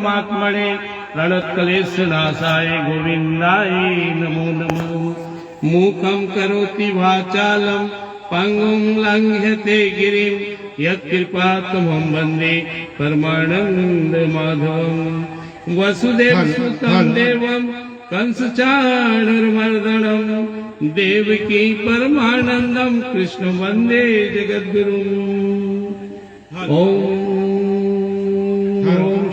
परमात्मने प्रणतक्लेश नाशाय गोविंदाय नमो नमः। मूकं करोति वाचालं पंगुं लंघ्यते गिरिं यत्कृपातमहं वन्दे परमानंद माधवम्। वसुदेवसुतं देवं कंसचाणूरमर्दनं देवकी परमानंदं कृष्ण वन्दे जगद्गुरुम्। ओम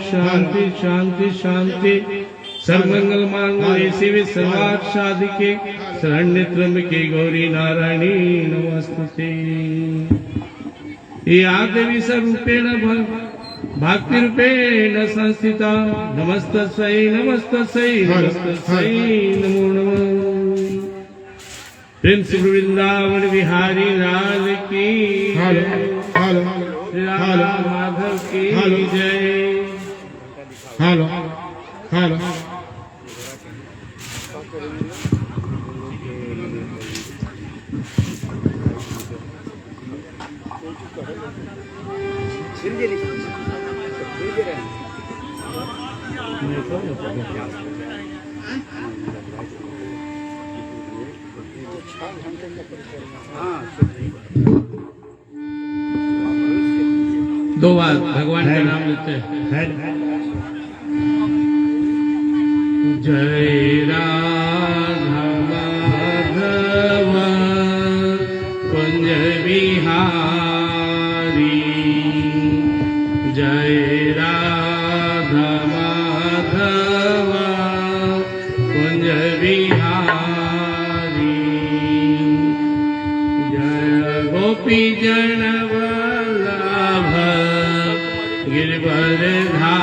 शांति शांति शांति। सर्वमंगल मांगल्ये शिवे सर्वार्थ साधिके शरण्ये त्र्यंबके गौरी नारायणी नमोस्तुते। या देवी स्वरूपेण भक्ति रूपेण संस्थिता नमस्तस्यै नमस्तस्यै नमस्तस्यै नमो नमः। प्रेम से वृंदावन बिहारी लाल की राधा माधव की जय। हेलो हेलो दो बार भगवान का नाम लेते हैं। जय राधा माधव कुंज बिहारी। जय राधा माधव कुंज बिहारी। जय गोपी जन वल्लभ गिरवरधारी।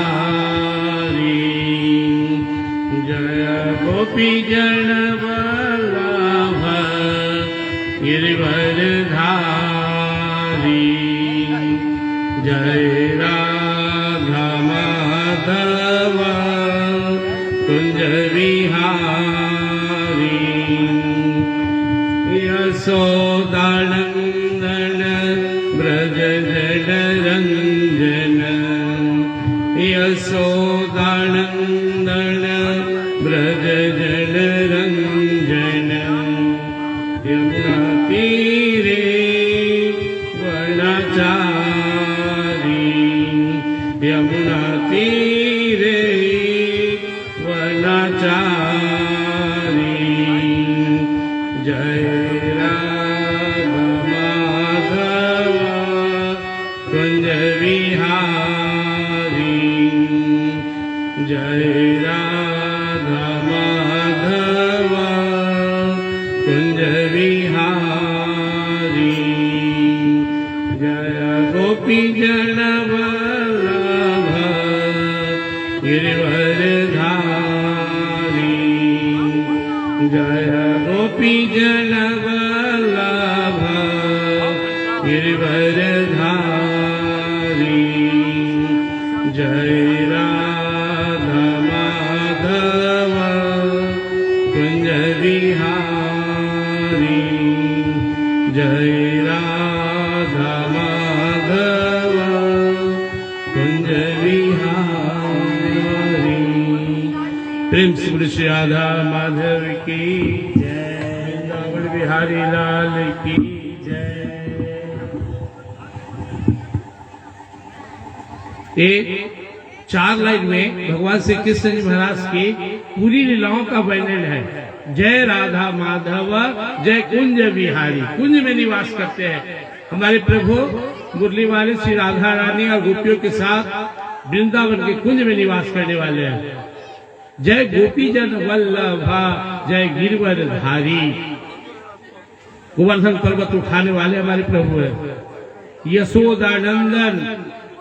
जय गोपी जन वल्लभ गिरवरधारी। जय राधा माधव कुंज बिहारी। यशोदानंदन ब्रज जडरंजन। यशोदानंदन ब्रज जडरंजन। यमुना तीरे वनचारी। यमुना तीरे वनचारी। जय राधा माधव कुंज बिहारी। जय राधा माधव कुंज बिहारी। जय गोपी जन वल्लभ गिरवरधारी। जय गोपी जन वल्लभ गिरवरधारी। जय राधा माधव कुंज बिहारी। जय राधा माधव कुंज बिहारी। प्रेम से बोलो श्री राधा माधव की जय। वृंदावन बिहारी लाल की जय। एक 4 लाइन में भगवान श्री कृष्ण जी महाराज की पूरी लीलाओं का वर्णन है। जय राधा माधव जय कुंज बिहारी। कुंज में निवास करते हैं हमारे प्रभु मुरली वाले श्री राधा रानी और गोपियों के साथ वृंदावन के कुंज में निवास करने वाले हैं। जय गोपी जन वल्लभा जय गिरवरधारी। गोवर्धन पर्वत उठाने वाले हमारे प्रभु है। यशोदानंदन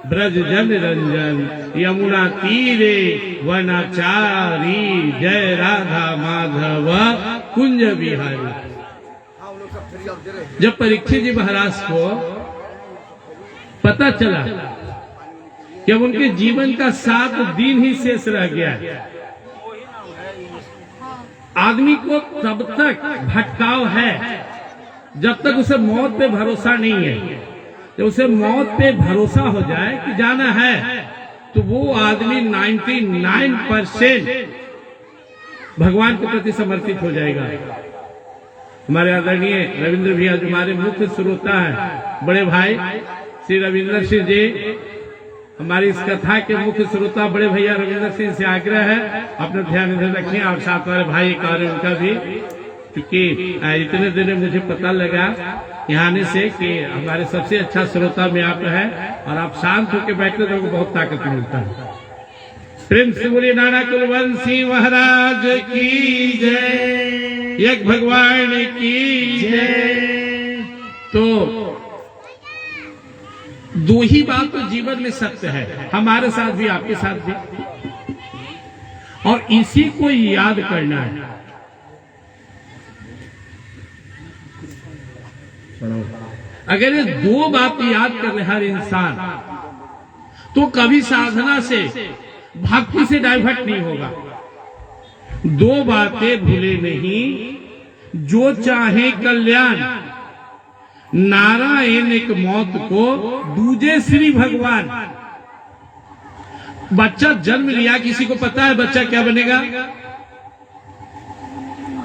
ब्रज जन रंजन यमुना तीरे वनाचारी। जय राधा माधव कुंज बिहारी। जब परीक्षित जी महाराज को पता चला कि अब उनके जीवन का 7 दिन ही शेष रह गया, आदमी को तब तक भटकाव है जब तक उसे मौत पे भरोसा नहीं है। जब उसे मौत पे भरोसा हो जाए कि जाना है तो वो आदमी 99% भगवान के प्रति समर्पित हो जाएगा। हमारे आदरणीय रविंद्र भैया जो हमारे मुख्य श्रोता है, बड़े भाई श्री रविंद्र सिंह जी, हमारी इस कथा के मुख्य श्रोता बड़े भैया रविंद्र सिंह से आग्रह है अपना ध्यान इधर रखें, और साथ वाले भाई एक और उनका भी, क्योंकि इतने दिन में मुझे पता लगा यहाँ आने से कि हमारे सबसे अच्छा श्रोता में आप है, और आप शांत होकर बैठते तो बहुत ताकत मिलता है। प्रेम से बोलिए नाना कुलवंशी महाराज की जय, एक भगवान की जय। तो दो ही बात तो जीवन में सत्य है, हमारे साथ भी आपके साथ भी, और इसी को याद करना है। अगर ये दो बात याद कर रहे हर इंसान, तो कभी साधना से भक्ति से डाइवर्ट नहीं होगा। दो बातें भूले नहीं, जो चाहे कल्याण, नारायण एक मौत को, दूजे श्री भगवान। बच्चा जन्म लिया, किसी को पता है बच्चा क्या बनेगा?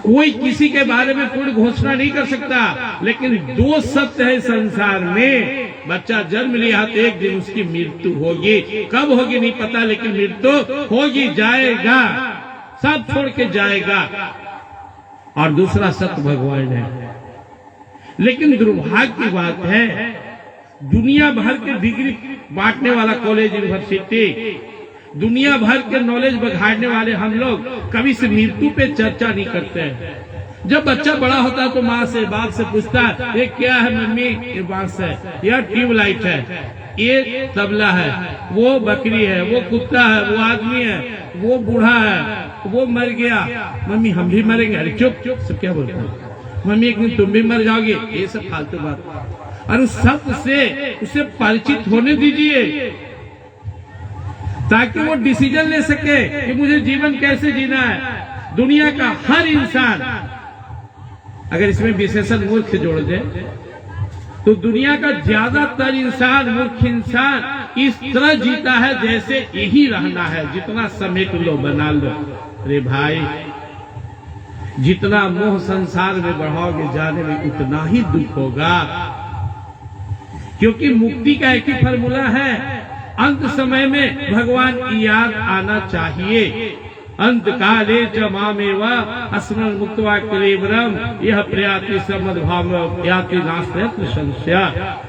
कोई किसी के बारे में पूर्ण घोषणा नहीं कर सकता, लेकिन दो सत्य है संसार में। बच्चा जन्म लिया तो एक दिन उसकी मृत्यु होगी, कब होगी नहीं पता, लेकिन मृत्यु होगी, जाएगा, सब छोड़ के जाएगा। और दूसरा सत्य भगवान है। लेकिन दुर्भाग्य की बात है, दुनिया भर के डिग्री बांटने वाला कॉलेज, यूनिवर्सिटी, दुनिया भर के नॉलेज बढ़ाने वाले हम लोग कभी से मृत्यु पे चर्चा नहीं करते हैं। जब बच्चा बड़ा होता है तो माँ से बाप से पूछता है, ये क्या है मम्मी? ये बांस है, यह ट्यूबलाइट है, ये तबला है, वो बकरी है, वो कुत्ता है, वो आदमी है, वो बूढ़ा है, वो मर गया। मम्मी हम भी मरेंगे। अरे चुप चुप, सब क्या बोलते हैं? मम्मी एक दिन तुम भी मर जाओगे। ये सब फालतू बात। और उस सत्य से उसे परिचित होने दीजिए, ताकि वो डिसीजन ले सके कि मुझे जीवन कैसे जीना है। दुनिया का हर इंसान, अगर इसमें विशेषण मूर्ख जोड़ दे, तो दुनिया का ज्यादातर इंसान, मूर्ख इंसान इस तरह जीता है जैसे यही रहना है, जितना समेट लो बना लो। अरे भाई, जितना मोह संसार में बढ़ाओगे जाने में उतना ही दुख होगा, क्योंकि मुक्ति का एक ही फॉर्मूला है, अंत समय में भगवान की याद आना चाहिए। अंत काले च मामेव अस्मन् मुक्त्वा कलेवरम यह प्रयाति समद्भाव याति नास्ति संशय।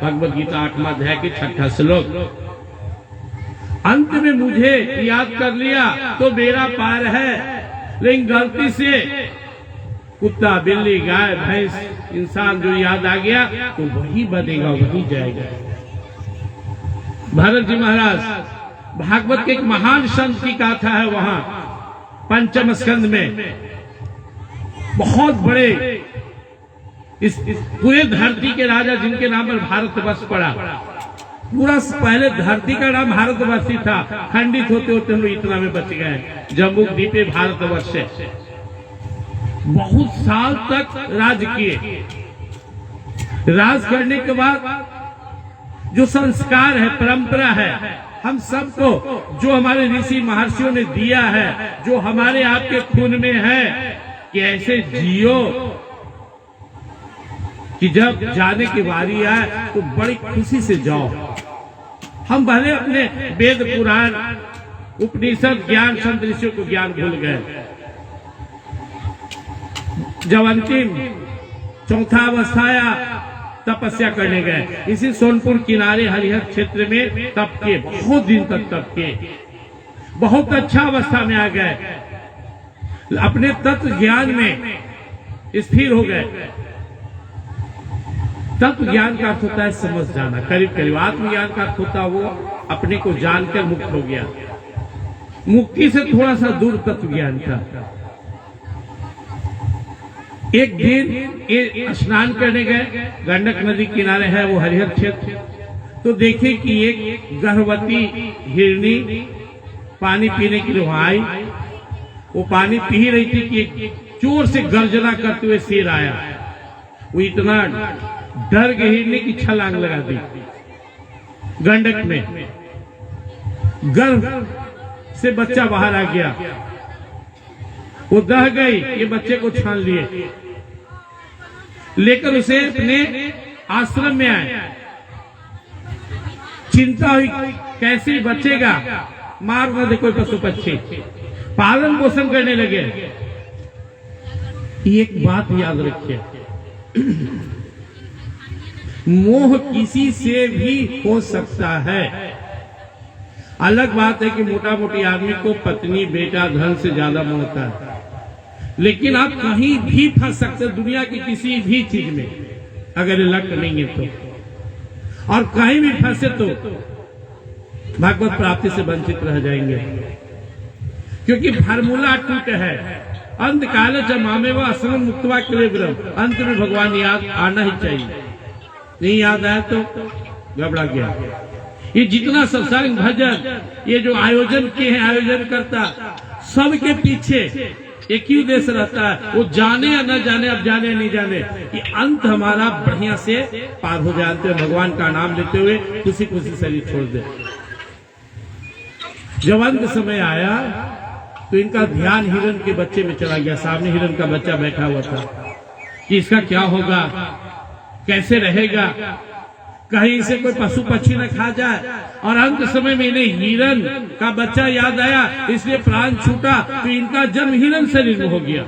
भगवद गीता 8वां अध्याय के 6ठा श्लोक। अंत में मुझे याद कर लिया तो बेड़ा पार है, लेकिन गलती से कुत्ता, बिल्ली, गाय, भैंस, इंसान जो याद आ गया तो वही बनेगा, वही जाएगा। भरत जी महाराज, भागवत के एक महान संत की गाथा है, वहां पंचम स्कंद में बहुत बड़े इस पूरे धरती के राजा जिनके नाम पर भारतवर्ष पड़ा। पूरा पहले धरती का नाम भारतवर्ष ही था, खंडित होते होते हम इतना में बच गए, जम्मू द्वीपे भारतवर्ष से। बहुत साल तक राज किए। राज करने के बाद जो संस्कार है, परंपरा है, हम सबको जो हमारे ऋषि महर्षियों ने दिया है, जो हमारे आपके खून में है, कि ऐसे जियो कि जब जाने की बारी आए तो बड़ी खुशी से जाओ। हम भले अपने वेद, पुराण, उपनिषद ज्ञान, संत ऋषियों को ज्ञान भूल गए। जब अंतिम चौथा अवस्था आया, तपस्या करने गए। इसी सोनपुर किनारे हरिहर क्षेत्र में तप के, बहुत दिन तक तप के, बहुत अच्छा अवस्था में आ गए, अपने तत्व ज्ञान में स्थिर हो गए। तत्व ज्ञान का अर्थ होता है समझ जाना, करीब करीब। आत्मज्ञान का अर्थ होता है वो अपने को जानकर मुक्त हो गया। मुक्ति से थोड़ा सा दूर तत्व ज्ञान था। एक दिन स्नान करने गए, गंडक नदी किनारे है वो हरिहर क्षेत्र, तो देखे कि एक गर्भवती हिरनी पानी पीने के लिए वहां आई। वो पानी पी रही थी कि एक जोर से गर्जना करते हुए शेर आया। वो इतना डर गई हिरनी की छलांग लगा दी गंडक में। गर्भ से बच्चा बाहर आ गया, वो दह गई, ये बच्चे को छान लिए, लेकर उसे अपने आश्रम में आए। चिंता हुई कैसे बचेगा, मार न दे कोई पशु पक्षी, पालन पोषण करने लगे। एक बात याद रखिए, मोह किसी से भी हो सकता है। अलग बात है कि मोटा मोटी आदमी को पत्नी बेटा धन से ज्यादा मोह होता है, लेकिन आप कहीं भी फंस सकते दुनिया की किसी भी चीज में, अगर लक नहीं है तो। और कहीं भी फंसे तो भगवत प्राप्ति से वंचित रह जाएंगे, क्योंकि फार्मूला टूट है। अंत काल जमामे व असलम मुक्तवा क्लेब्रम, अंत में भगवान याद आना ही चाहिए। नहीं याद आया तो गड़बड़ा गया। ये जितना सत्संग भजन ये जो आयोजन किए हैं आयोजन करता, सबके पीछे एक ही उद्देश्य रहता है, वो जाने या न जाने, अब जाने नहीं जाने, कि अंत हमारा बढ़िया से पार हो जाते हैं, भगवान का नाम लेते हुए खुशी खुशी शरीर छोड़ दे। जब अंत समय आया तो इनका ध्यान हिरण के बच्चे में चला गया। सामने हिरण का बच्चा बैठा हुआ था कि इसका क्या होगा, कैसे रहेगा, कहीं इसे कोई पशु पक्षी न खा जाए। और अंत समय में इन्हें हिरण का बच्चा याद आया, इसलिए प्राण छूटा, तो इनका जन्म हिरण शरीर में हो गया।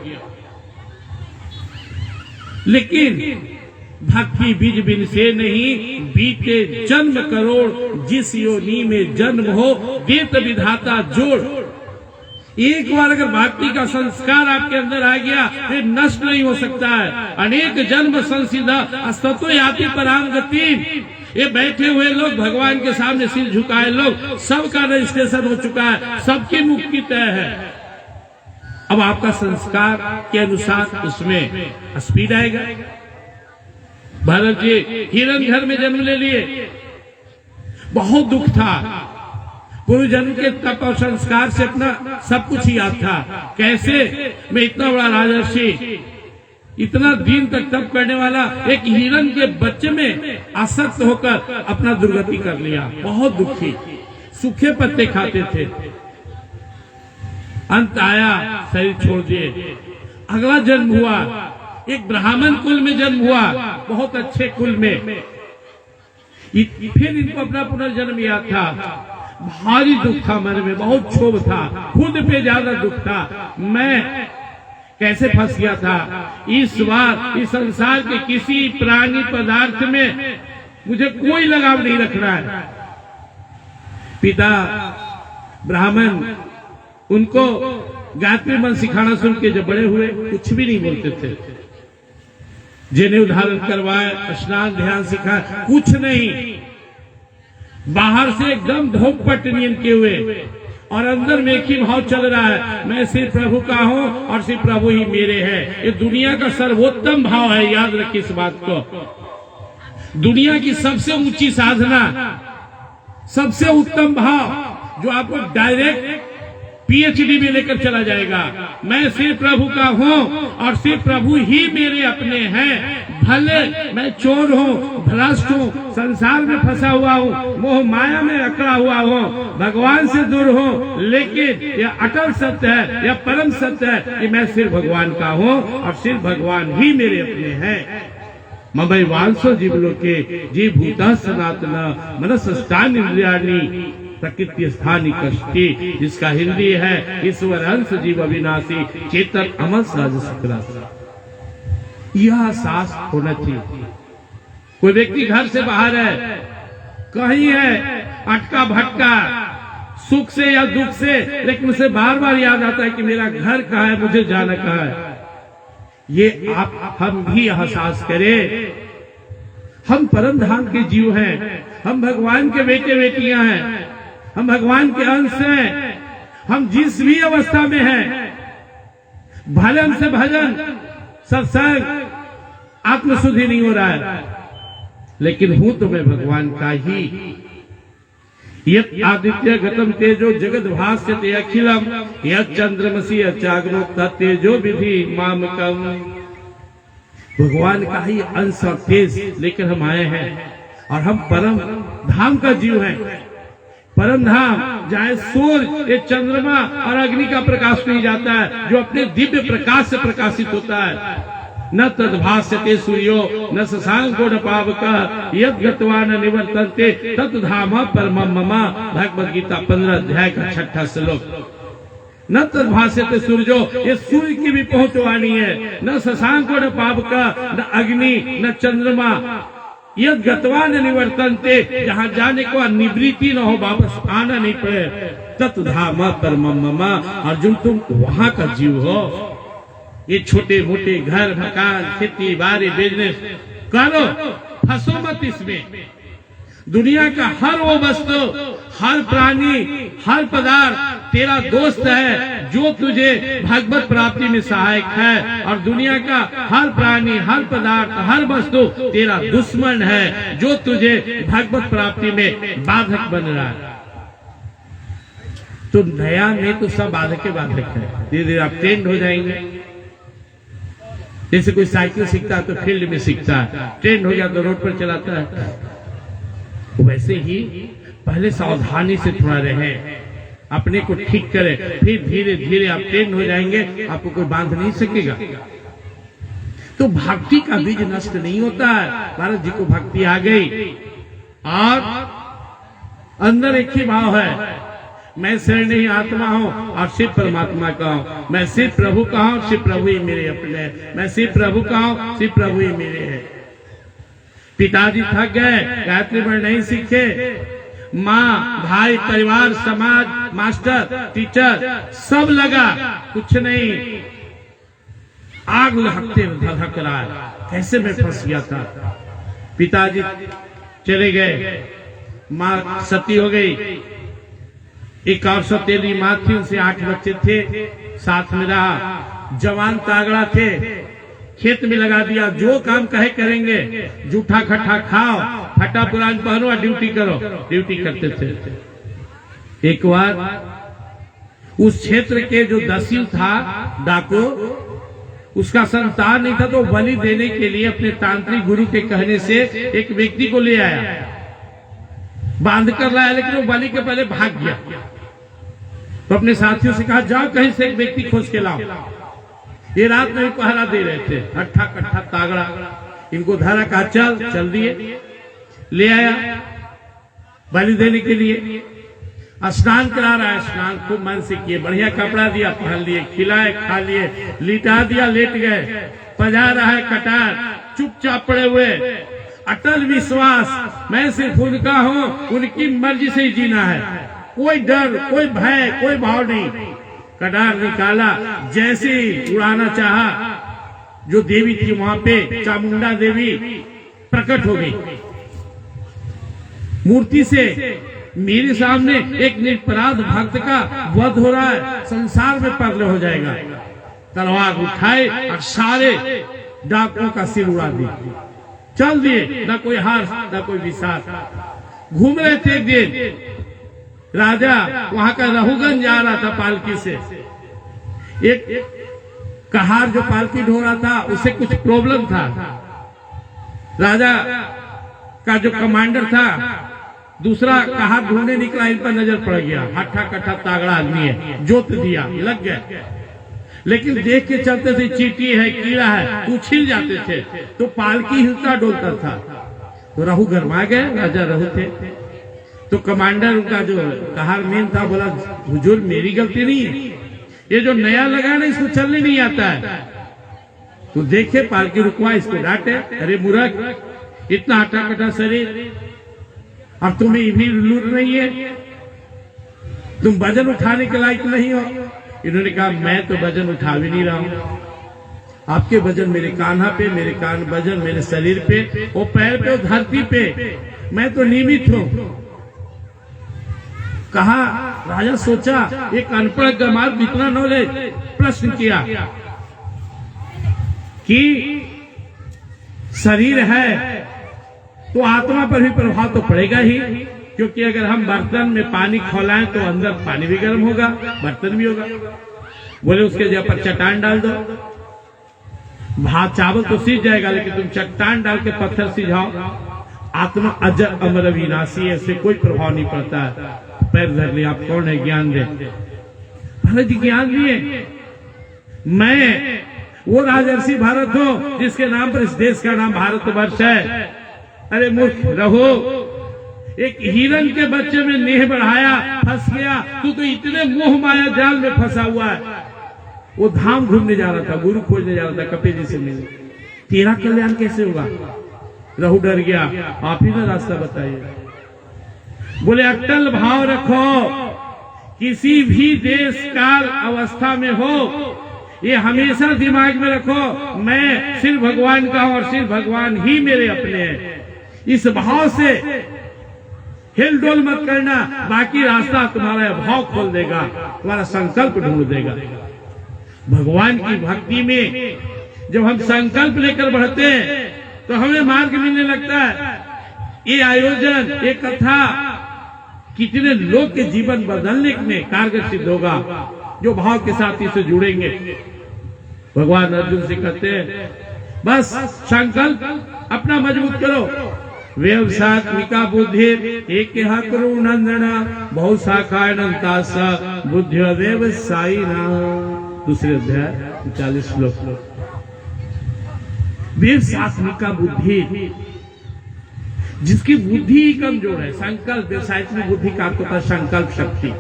लेकिन भक्ति बीज बिन से नहीं, बीते जन्म करोड़, जिस योनि में जन्म हो देत विधाता जोड़। एक बार अगर भक्ति का संस्कार आपके अंदर आ गया फिर नष्ट नहीं हो सकता है। अनेक जन्म संसिदा अस्ततो याति पराम गति। ये बैठे हुए लोग भगवान के सामने सिर झुकाए लोग, सबका रजिस्ट्रेशन हो चुका है, सबकी मुक्ति तय है। अब आपका संस्कार के अनुसार उसमें स्पीड आएगा। भरत जी हिरण घर में जन्म ले लिए, बहुत दुख था, पूर्व जन्म के तप और संस्कार से अपना सब कुछ याद था। कैसे मैं इतना बड़ा राजर्षि, इतना दिन तक तप करने वाला एक हिरण के बच्चे में आसक्त होकर अपना दुर्गति कर लिया। बहुत दुखी, सूखे पत्ते खाते थे। अंत आया, शरीर छोड़ दिए। अगला जन्म हुआ, एक ब्राह्मण कुल में जन्म हुआ, बहुत अच्छे कुल में। फिर इनको अपना पुनर्जन्म याद था। भारी दुख था मन में, बहुत क्षोभ था, खुद पे ज्यादा दुख था। मैं कैसे फंस गया था, इस बार इस संसार के किसी प्राणी पदार्थ में मुझे कोई लगाव नहीं रखना है। पिता ब्राह्मण, उनको गायत्री मंत्र सिखाना सुन के जब बड़े हुए कुछ भी नहीं बोलते थे। जिन्हें उदाहरण करवाए, स्नान ध्यान सिखाए, कुछ नहीं। बाहर से एकदम धोप पट नियम किए हुए और अंदर में एक ही भाव चल रहा है, मैं सिर्फ प्रभु का हूं और सिर्फ प्रभु ही मेरे हैं। ये दुनिया का सर्वोत्तम भाव है, याद रखिए इस बात को। दुनिया की सबसे ऊंची साधना, सबसे उत्तम भाव जो आपको डायरेक्ट पीएचडी में लेकर चला जाएगा। मैं सिर्फ प्रभु का हूं और सिर्फ प्रभु ही मेरे अपने हैं। भले मैं चोर हूं, भ्रष्ट हूं, संसार में फंसा हुआ हूं, मोह माया में अकड़ा हुआ हूं, भगवान से दूर हूं, लेकिन यह अटल सत्य है, यह परम सत्य है कि मैं सिर्फ भगवान का हूं और सिर्फ भगवान ही मेरे अपने हैं। ममई वांसो जीवलोके जी भूता सनातना मनसष्टानि इंद्रियाणि प्रकृति स्थानी कष्टी, जिसका हिंदी है ईश्वर अंश जीव अविनाशी चेतन अमर सहज सकरा। यह सास होना चाहिए। कोई व्यक्ति घर से बाहर है, कहीं है अटका भटका, सुख से या दुख से, लेकिन उसे बार बार याद आता है कि मेरा घर कहाँ है, मुझे जाना कहाँ है। ये आप हम भी एहसास करें, हम परम धाम के जीव हैं, हम भगवान के बेटे बेटियां हैं, हम भगवान के अंश हैं। हम जिस भी अवस्था में हैं, भजन से भजन, सत्संग, आत्मशुद्धि नहीं हो रहा है, लेकिन हूं तो मैं भगवान का ही। यत आदित्य गतम तेजो जगत भास्यते अखिलम, यत चंद्रमसी अचाग्नो तेजो विधि मामकम। भगवान का ही अंश और तेज लेकर हम आए हैं और हम परम धाम का जीव हैं। परम धाम जहाँ सूर्य, ये चंद्रमा और अग्नि का प्रकाश नहीं जाता है, जो अपने दिव्य प्रकाश से प्रकाशित होता है। न तद्भास्यते सूर्यो न शशांको न पावकः यद् गत्वा न निवर्तन्ते तत् धाम परमं मम। भगवद गीता 15 अध्याय का 6वां श्लोक। न तद्भास्यते सूर्यो, ये सूर्य की भी पहुंच वाणी है। न शशांको न पावकः, न अग्नि न चंद्रमा, यद् गत्वा न निवर्तन्ते, जहाँ जाने को निवृत्ति न हो, वापस आना नहीं पड़े, तत् धाम परमं मम। अर्जुन तुम वहां का जीव हो। ये छोटे मोटे घर मकान खेती बाड़ी बिजनेस करो, फंसो मत इसमें। दुनिया का हर वो वस्तु, हर प्राणी, हर पदार्थ तेरा दोस्त है जो तुझे भगवत प्राप्ति में सहायक है, और दुनिया का हर प्राणी, हर पदार्थ, हर वस्तु तेरा दुश्मन है जो तुझे भगवत प्राप्ति में बाधक बन रहा है। तो नया में तो सब बाधक के बाधक है, धीरे धीरे आप ट्रेंड हो जाएंगे। जैसे कोई साइकिल सीखता है तो फील्ड में सीखता है, ट्रेंड हो गया तो रोड पर चलाता है। वैसे ही पहले सावधानी से थोड़ा रहे, अपने को ठीक करें, फिर धीरे धीरे आप ट्रेंड हो जाएंगे, आपको कोई बांध नहीं सकेगा। तो भक्ति का बीज नष्ट नहीं होता है। भारत जी को भक्ति आ गई और अंदर एक ही भाव है, मैं शरण ही आत्मा हूँ और शिव परमात्मा का हूँ। मैं शिव प्रभु का हूँ, शिव प्रभु ही मेरे अपने। मैं शिव प्रभु का हूँ, शिव प्रभु ही मेरे है। पिताजी थक गए, गायत्री मंत्र नहीं सीखे, माँ भाई परिवार समाज मास्टर टीचर सब लगा, कुछ नहीं, आग लहकते धधक रहा है, कैसे मैं फंस गया था। पिताजी चले गए, माँ सती हो गई, एक और सौतेली माँ थी, उनसे 8 बच्चे थे, साथ में रहा। जवान तागड़ा थे, खेत में लगा दिया, जो काम कहे करेंगे, जूठा खट्टा खाओ, फटा पुरान पहनो और ड्यूटी करो, ड्यूटी करते थे। एक बार उस क्षेत्र के जो दस्यु था डाकू, उसका संतान नहीं था, तो बलि देने के लिए अपने तांत्रिक गुरु के कहने से एक व्यक्ति को ले आया, बांध कर लाया, लेकिन वो बलि के पहले भाग गया। तो अपने साथियों से कहा जाओ कहीं से एक व्यक्ति खोज के लाओ। ये रात में पहरा दे रहे थे, हट्ठा कट्ठा तागड़ा, इनको धारा का चल दिए, ले आया बलि देने के लिए। स्नान करा रहा है, स्नान खूब मन से किए, बढ़िया कपड़ा दिया पहन लिए, खिलाए खा लिए, लिटा दिया लेट गए। पजा रहा है कटार, चुपचाप पड़े हुए, अटल विश्वास, मैं सिर्फ उनका हूँ, उनकी मर्जी से ही जीना है, कोई डर कोई भय कोई भाव नहीं। कटार निकाला, जैसे ही उड़ाना चाहा, जो देवी थी वहां पे चामुंडा देवी प्रकट हो गई मूर्ति से। मेरे सामने एक निरपराध भक्त का वध हो रहा है, संसार में पगल हो जाएगा। तलवार उठाए और सारे डाकुओं का सिर उड़ा दिया, चल दिए, ना कोई हार ना कोई विश्वास। घूम रहे थे एक दिन, राजा वहां का रहुगंज जा रहा था पालकी से। एक कहार जो पालकी ढो रहा था, उसे कुछ प्रॉब्लम था। राजा का जो कमांडर था, दूसरा कहार ढूंढने निकला, इन पर नजर पड़ गया, हट्ठा कट्ठा तागड़ा आदमी है, जोत दिया, लग गए। लेकिन देख के चलते थे, चींटी है कीड़ा है, उछिल जाते थे, तो पालकी हिलता डोलता था। तो रहु गरमा गए, राजा रहु थे। तो कमांडर उनका जो कहार मेन था बोला, हुजूर मेरी गलती नहीं है, ये जो नया लगा ना इसको चलने नहीं आता है। तो देखे पालकी रुकवा, इसको डांटे, अरे मूर्ख, इतना हट्टा कट्टा शरीर, अब तुम्हें भी लूट नहीं है, तुम वजन उठाने के लायक नहीं हो। इन्होंने कहा मैं तो वजन उठा भी नहीं रहा हूं, आपके वजन मेरे कान्हा पे, मेरे कान वजन मेरे शरीर पे, वो पैर पे, वो धरती पे, मैं तो नियमित हूं। कहा राजा सोचा, एक अनपढ़ गमार इतना नॉलेज, प्रश्न किया कि शरीर है तो आत्मा पर भी प्रभाव तो पड़ेगा ही, क्योंकि अगर हम बर्तन में पानी खौलाएं तो अंदर पानी भी गर्म होगा, बर्तन भी होगा। बोले उसके जगह पर चट्टान डाल दो, भात चावल तो सीज जाएगा, लेकिन तुम चट्टान डाल के पत्थर सिझाओ, आत्मा अजर अमर विनाशी है, इससे कोई प्रभाव नहीं पड़ता है। पैर धर लिया, आप कौन है, ज्ञान दे। महाराज जी ज्ञान दिए, मैं वो राजर्षि भारत हो जिसके नाम पर इस देश का नाम भारतवर्ष है। अरे मूर्ख रहो, एक हिरन के बच्चे में नेह बढ़ाया, फंस गया। तू तो इतने मोह माया जाल में फंसा हुआ है। वो धाम घूमने जा रहा था, गुरु खोजने जा रहा था, कपिल जी से मिले। तेरा कल्याण कैसे होगा? रहु डर गया, आप ही ना रास्ता बताइए। बोले अटल भाव रखो, किसी भी देश काल अवस्था में हो, ये हमेशा दिमाग में रखो, मैं सिर्फ भगवान का हूं और सिर्फ भगवान ही मेरे अपने हैं। इस भाव से हिल डोल मत करना, बाकी रास्ता तुम्हारा भाव खोल देगा, तुम्हारा संकल्प ढूंढ देगा। भगवान की भक्ति में जब हम संकल्प लेकर बढ़ते हैं तो हमें मार्ग मिलने लगता है। ये आयोजन, ये कथा कितने लोग के जीवन बदलने में कारगर सिद्ध होगा जो भाव के साथ इसे जुड़ेंगे। भगवान अर्जुन से कहते हैं बस संकल्प अपना मजबूत करो। व्यवसात्मिका बुद्धि एक करो नंदना बहु शाखा अनंता बुद्धि व्यवसायी ना। दूसरे अध्याय 40 श्लोक। व्यवसात्मिका बुद्धि, जिसकी बुद्धि ही कमजोर है। संकल्प, व्यवसायिक बुद्धि का अर्थ होता है संकल्प शक्ति,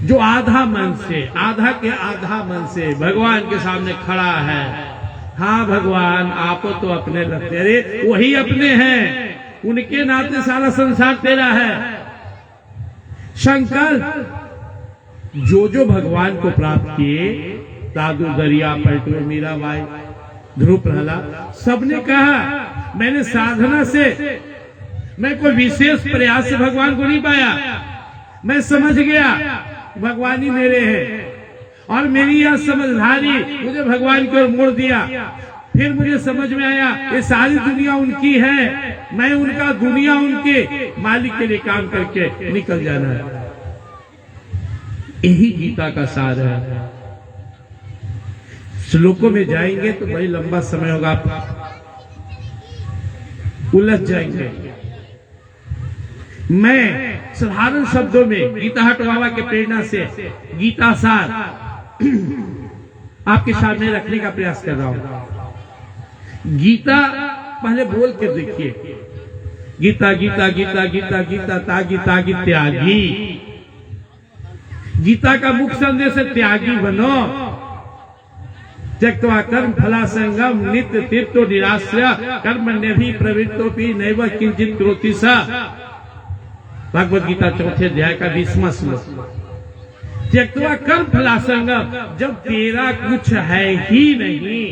जो आधा मन से, आधा के आधा मन से भगवान के सामने खड़ा है। हाँ भगवान, आप तो अपने लगते, अरे वही अपने हैं, उनके नाते सारा संसार तेरा है। संकल्प, जो जो भगवान को प्राप्त किए, दादू दरिया पलटू मीराबाई ध्रुव प्रहलाद, सबने कहा मैंने साधना से, मैं कोई विशेष प्रयास से भगवान को नहीं पाया, मैं समझ गया भगवान ही मेरे हैं। और मेरी यह समझदारी मुझे भगवान की ओर मोड़ दिया। फिर मुझे समझ में आया ये सारी दुनिया उनकी है, मैं उनका, दुनिया उनके, मालिक के लिए काम करके निकल जाना है। यही गीता का सार है। श्लोकों में जाएंगे तो बड़ी लंबा समय होगा, उलझ जाएंगे। मैं साधारण शब्दों में गीता हट बाबा के प्रेरणा से गीता सार आपके सामने रखने का प्रयास कर रहा हूं। गीता पहले बोल के देखिए, गीता गीता गीता गीता गीता तागी तागी त्यागी। गीता का मुख्य संदेश है त्यागी बनो। त्यक्त्वा कर्म फला संगम नित्य तीर्थो निराश्रय कर्मण्य भी प्रवृत्तो भी नैव किंचित करोति सा। भगवद गीता चौथे अध्याय का 20वां श्लोक। त्यक्त्वा कर्म फला संगम, जब तेरा कुछ है ही नहीं।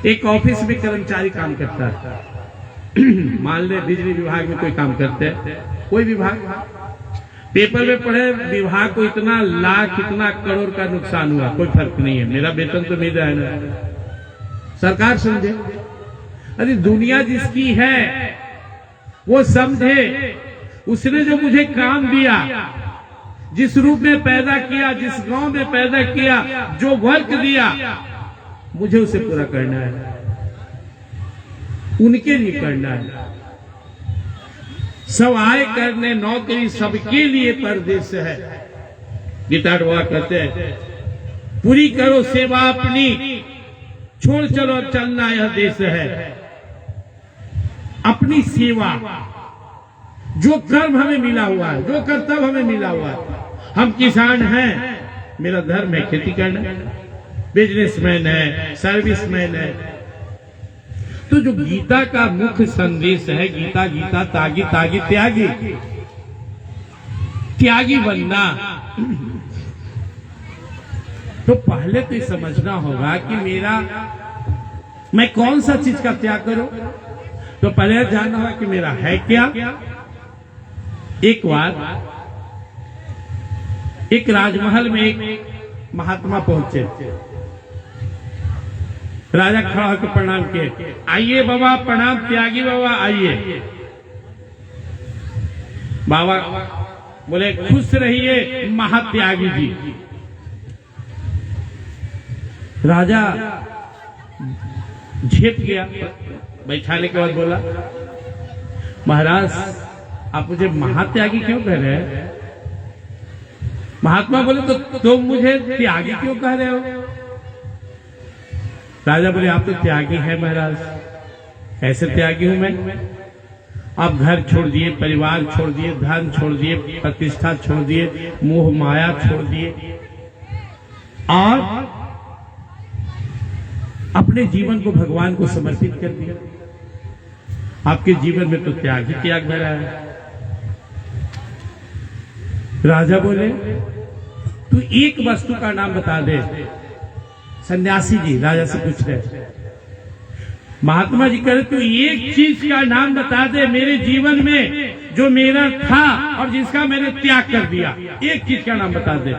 एक ऑफिस में कर्मचारी काम करता है, मान ले बिजली विभाग में कोई काम करते हैं, कोई विभाग, पेपर में पढ़े विभाग को इतना लाख इतना करोड़ का नुकसान हुआ, कोई फर्क नहीं है, मेरा वेतन तो मिल रहा है ना। सरकार समझे, अरे दुनिया जिसकी है वो समझे, उसने जो मुझे काम दिया, जिस रूप में पैदा किया, जिस गांव में पैदा किया, जो वर्क दिया, मुझे उसे पूरा करना है, उनके लिए करना है। सब आय करने नौकरी सबके लिए परदेश है। गीता बाबा कहते हैं पूरी करो सेवा अपनी, छोड़ चलो चलना यह देश है। अपनी सेवा, जो कर्म हमें मिला हुआ है, जो कर्तव्य हमें मिला हुआ है। हम किसान हैं, मेरा धर्म है खेती करना, बिजनेसमैन है, सर्विसमैन है। तो जो गीता का मुख्य संदेश है, गीता गीता तागी तागी त्यागी, त्यागी बनना। तो पहले तो समझना होगा कि मैं कौन सा चीज का त्याग करूं। तो पहले जानना होगा कि मेरा है क्या। एक बार एक राजमहल में एक महात्मा पहुंचे, राजा खड़ा होकर प्रणाम किए, आइए बाबा प्रणाम, त्यागी बाबा आइए। बाबा बोले खुश रहिए महात्यागी जी। राजा झेप गया, बैठाने के बाद बोला महाराज आप मुझे महात्यागी क्यों कह रहे हैं? महात्मा बोले तो तुम मुझे त्यागी क्यों कह रहे हो? राजा बोले आप तो त्यागी है महाराज। कैसे त्यागी हूं मैं? आप घर छोड़ दिए, परिवार छोड़ दिए, धन छोड़ दिए, प्रतिष्ठा छोड़ दिए, मोह माया छोड़ दिए और अपने जीवन को भगवान को समर्पित कर दिया। आपके जीवन में तो त्याग ही त्याग भरा है। राजा बोले तू एक वस्तु का नाम बता दे। सन्यासी जी राजा से पूछ रहे। महात्मा जी कह रहे तू एक चीज का नाम बता दे मेरे जीवन में जो मेरा था और जिसका मैंने त्याग कर दिया। एक चीज का नाम बता दे।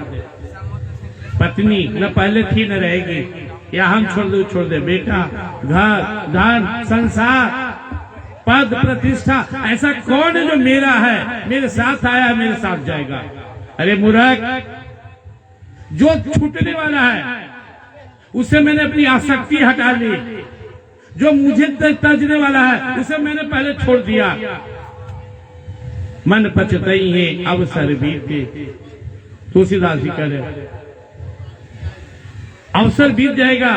पत्नी न पहले थी न रहेगी, या हम छोड़ दे बेटा, घर, धन, संसार, पद, प्रतिष्ठा, ऐसा कौन है जो मेरा है, मेरे साथ आया, मेरे साथ जाएगा? अरे मूर्ख, जो छूटने वाला है उसे मैंने अपनी आसक्ति हटा ली। जो मुझे तजने वाला है उसे मैंने पहले छोड़ दिया। मन पचतई है अवसर बीते। तुलसीदास जी कह रहे अवसर बीत जाएगा।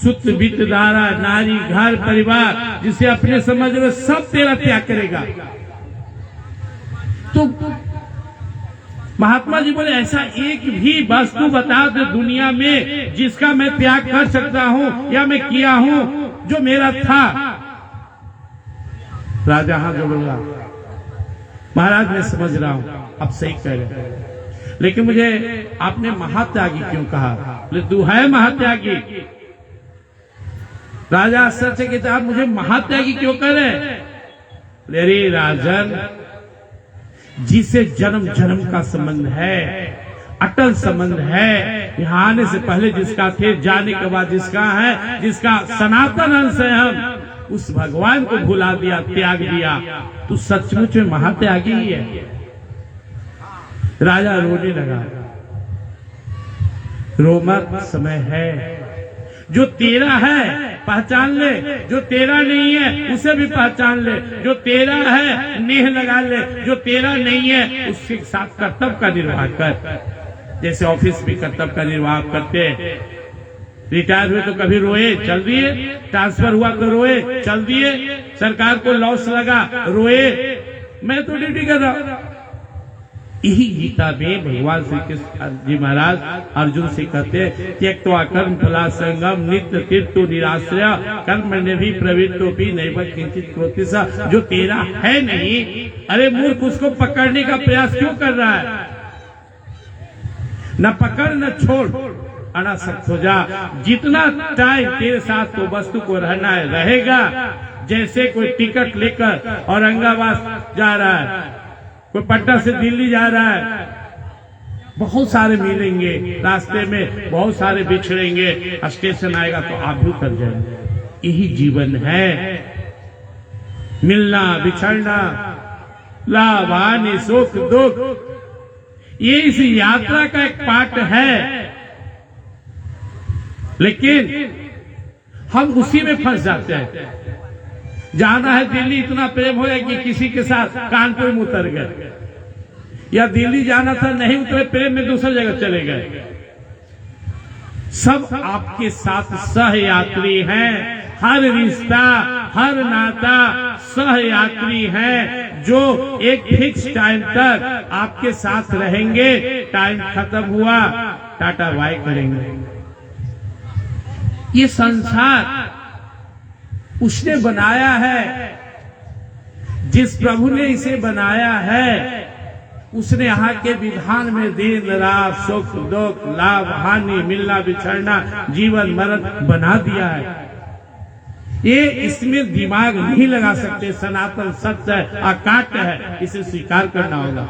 सुत बीत दारा, नारी, घर, परिवार, जिसे अपने समझ लो सब तेरा त्याग करेगा। तो महात्मा जी बोले ऐसा एक भी वस्तु बता दो दुनिया में जिसका मैं त्याग कर सकता हूं या मैं किया हूं जो मेरा था। राजा हां जो बोला महाराज मैं समझ रहा हूं, अब सही कह रहे हैं, लेकिन मुझे आपने महात्यागी क्यों कहा? बोले तू है महात्यागी। राजा आश्चर्य से कहते आप मुझे महात्यागी क्यों कह रहे? अरे राजन, जिसे जन्म जन्म का संबंध है, अटल संबंध है, यहाँ आने से पहले जिसका थे, जाने के बाद जिसका है, जिसका सनातन अंश है, हम उस भगवान को भुला दिया, त्याग दिया, तो सचमुच में महात्यागी ही है। राजा रोने लगा। रो मत, समय है। जो तेरा है पहचान ले, जो तेरा नहीं है उसे भी पहचान ले। जो तेरा है नेह लगा ले, जो तेरा नहीं है उसके साथ कर्तव्य का निर्वाह कर। जैसे ऑफिस में कर्तव्य का निर्वाह करते, रिटायर हुए तो कभी रोए, चल दिए, ट्रांसफर हुआ तो रोए, चल दिए, सरकार को लॉस लगा, रोए, मैं तो ड्यूटी कर रहा हूं। यही गीता में भगवान श्री कृष्ण जी महाराज अर्जुन से कहते त्यक्त्वा कर्म फला संगम नित्य तीर्थो निराश्रय कर्मण्य भी प्रवृत्तो भी नैव किंचित करोति सा। जो तेरा है नहीं, अरे मूर्ख, उसको पकड़ने का प्रयास क्यों कर रहा है? न पकड़ न छोड़, अनासक्त हो जा। जितना टाइम तेरे साथ तो वस्तु को रहना है रहेगा। जैसे कोई टिकट लेकर औरंगाबाद जा रहा है, कोई पटना से दिल्ली जा रहा है, बहुत सारे मिलेंगे रास्ते में, बहुत सारे बिछड़ेंगे, स्टेशन आएगा तो आप भी कर जाएंगे। यही जीवन है, मिलना बिछड़ना, लाभ हानि सुख दुख, ये इस यात्रा का एक पार्ट है। लेकिन हम उसी में फंस जाते हैं। जाना है दिल्ली, इतना प्रेम हो कि किसी के साथ कानपुर में उतर गए, या दिल्ली जाना था नहीं उतरे, प्रेम में दूसरी जगह चले गए। सब आपके साथ सहयात्री हैं। हर रिश्ता, हर नाता सहयात्री है जो एक फिक्स टाइम तक आपके साथ रहेंगे। टाइम खत्म हुआ, टाटा बाय करेंगे। ये संसार उसने बनाया है, जिस प्रभु ने इसे बनाया है उसने यहाँ के विधान में दिन रात सुख दुख लाभ हानि मिलना बिछड़ना जीवन मरण बना दिया है। ये इसमें दिमाग नहीं लगा सकते। सनातन सत्य है, अकाट्य है, इसे स्वीकार करना होगा।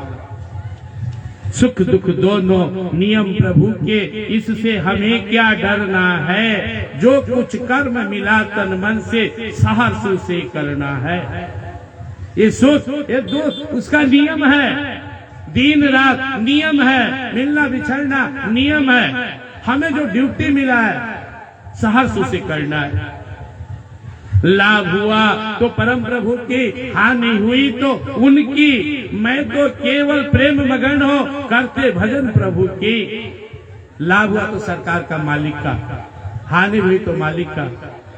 सुख दुख दोनों नियम प्रभु के, इससे हमें क्या डरना है। जो कुछ कर्म मिला तन मन से सहर्ष से करना है। ये सुख ये दुख उसका नियम है, दिन रात नियम है, मिलना बिछड़ना नियम है। हमें जो ड्यूटी मिला है सहर्ष से करना है। लाभ हुआ तो परम प्रभु की, हानि हुई तो उनकी। मैं तो केवल प्रेम मगन हो करते भजन प्रभु की। लाभ हुआ तो सरकार का, मालिक का, हानि हुई तो मालिक का।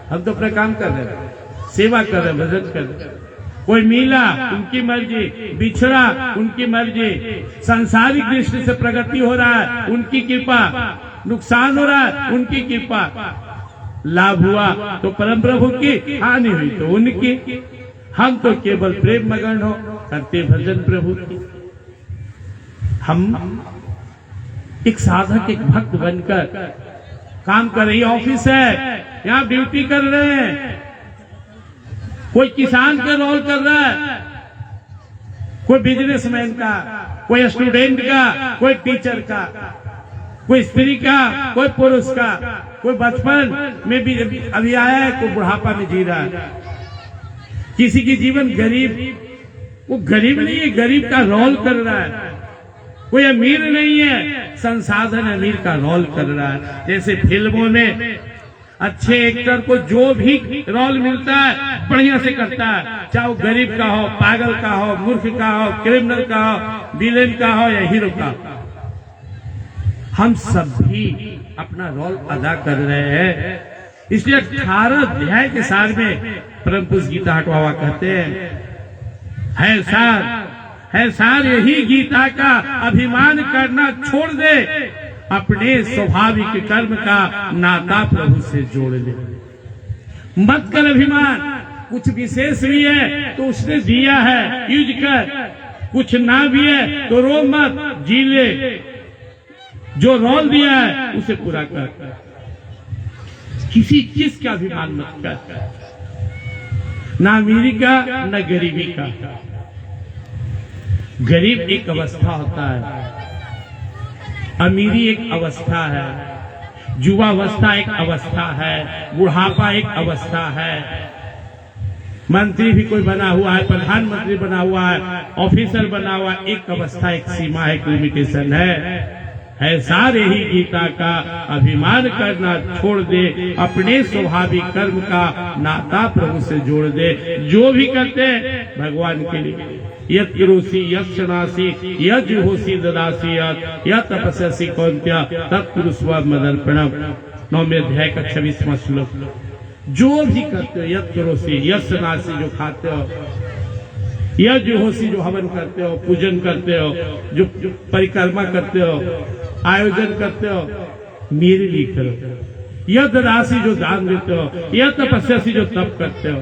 हम तो अपना काम कर रहे हैं, सेवा कर रहे हैं, भजन कर रहे हैं। कोई मिला उनकी मर्जी, बिछड़ा उनकी मर्जी, सांसारिक दृष्टि से प्रगति हो रहा है उनकी कृपा, नुकसान हो रहा है उनकी कृपा। लाभ हुआ तो परम प्रभु की, हानि हुई तो उनकी। हम तो केवल प्रेम मगन हो करते भजन प्रभु की। हम एक साधक, एक भक्त बनकर काम कर रही, ऑफिस है, यहाँ ड्यूटी कर रहे हैं। कोई किसान का रोल कर रहा है, कोई बिजनेसमैन का, कोई स्टूडेंट का, कोई टीचर का, कोई स्त्री का, कोई पुरुष का, कोई बचपन में भी अभी आया है, कोई बुढ़ापा में जी रहा है। किसी की जीवन गरीब, वो गरीब नहीं है, गरीब का रोल कर रहा है। कोई अमीर नहीं है, संसाधन अमीर का रोल कर रहा है। जैसे फिल्मों में अच्छे एक्टर को जो भी रोल मिलता है बढ़िया से करता है, चाहे वो गरीब का हो, पागल का हो, मूर्ख का हो, क्रिमिनल का हो, विलेन का हो या हीरो का। हम सब भी अपना रोल अदा कर रहे हैं। इसलिए 18 अध्याय के सार में परम पूज्य गीता हटवावा कहते हैं, है सार यही गीता का, अभिमान करना छोड़ दे, अपने स्वाभाविक कर्म का नाता प्रभु से जोड़ ले। मत कर अभिमान, कुछ विशेष भी है तो उसने दिया है, यूज कर। कुछ ना भी है तो रो मत, जी ले। जो रोल दिया है उसे पूरा कर। किसी चीज का अभिमान मत कर, ना अमीरी का ना गरीबी का। गरीब एक अवस्था होता है, अमीरी एक अवस्था है, युवावस्था एक अवस्था है, बुढ़ापा एक अवस्था है। मंत्री भी कोई बना हुआ है, प्रधानमंत्री बना हुआ है, ऑफिसर बना हुआ है, एक अवस्था, एक सीमा, एक लिमिटेशन है। सारे ही गीता का, अभिमान करना छोड़ दे, अपने स्वाभाविक कर्म का नाता प्रभु से जोड़ दे। जो भी करते हैं भगवान के लिए। यत् करोसि यत् शनासि यत् जुहोसि ददासि यत् तपस्यसि कौन्त्य तत्कुरुष्व मदर्पणम। 9वें अध्याय का 26वां श्लोक। जो भी करते हो, यत् करोसि यत् शनासि, जो खाते हो, यत् जुहोसि, जो हवन करते हो, पूजन करते हो, जो परिक्रमा करते हो, आयोजन करते हो, मेरे लिए करो। यद राशि, जो दान देते हो, यद तपस्या, जो तप करते हो,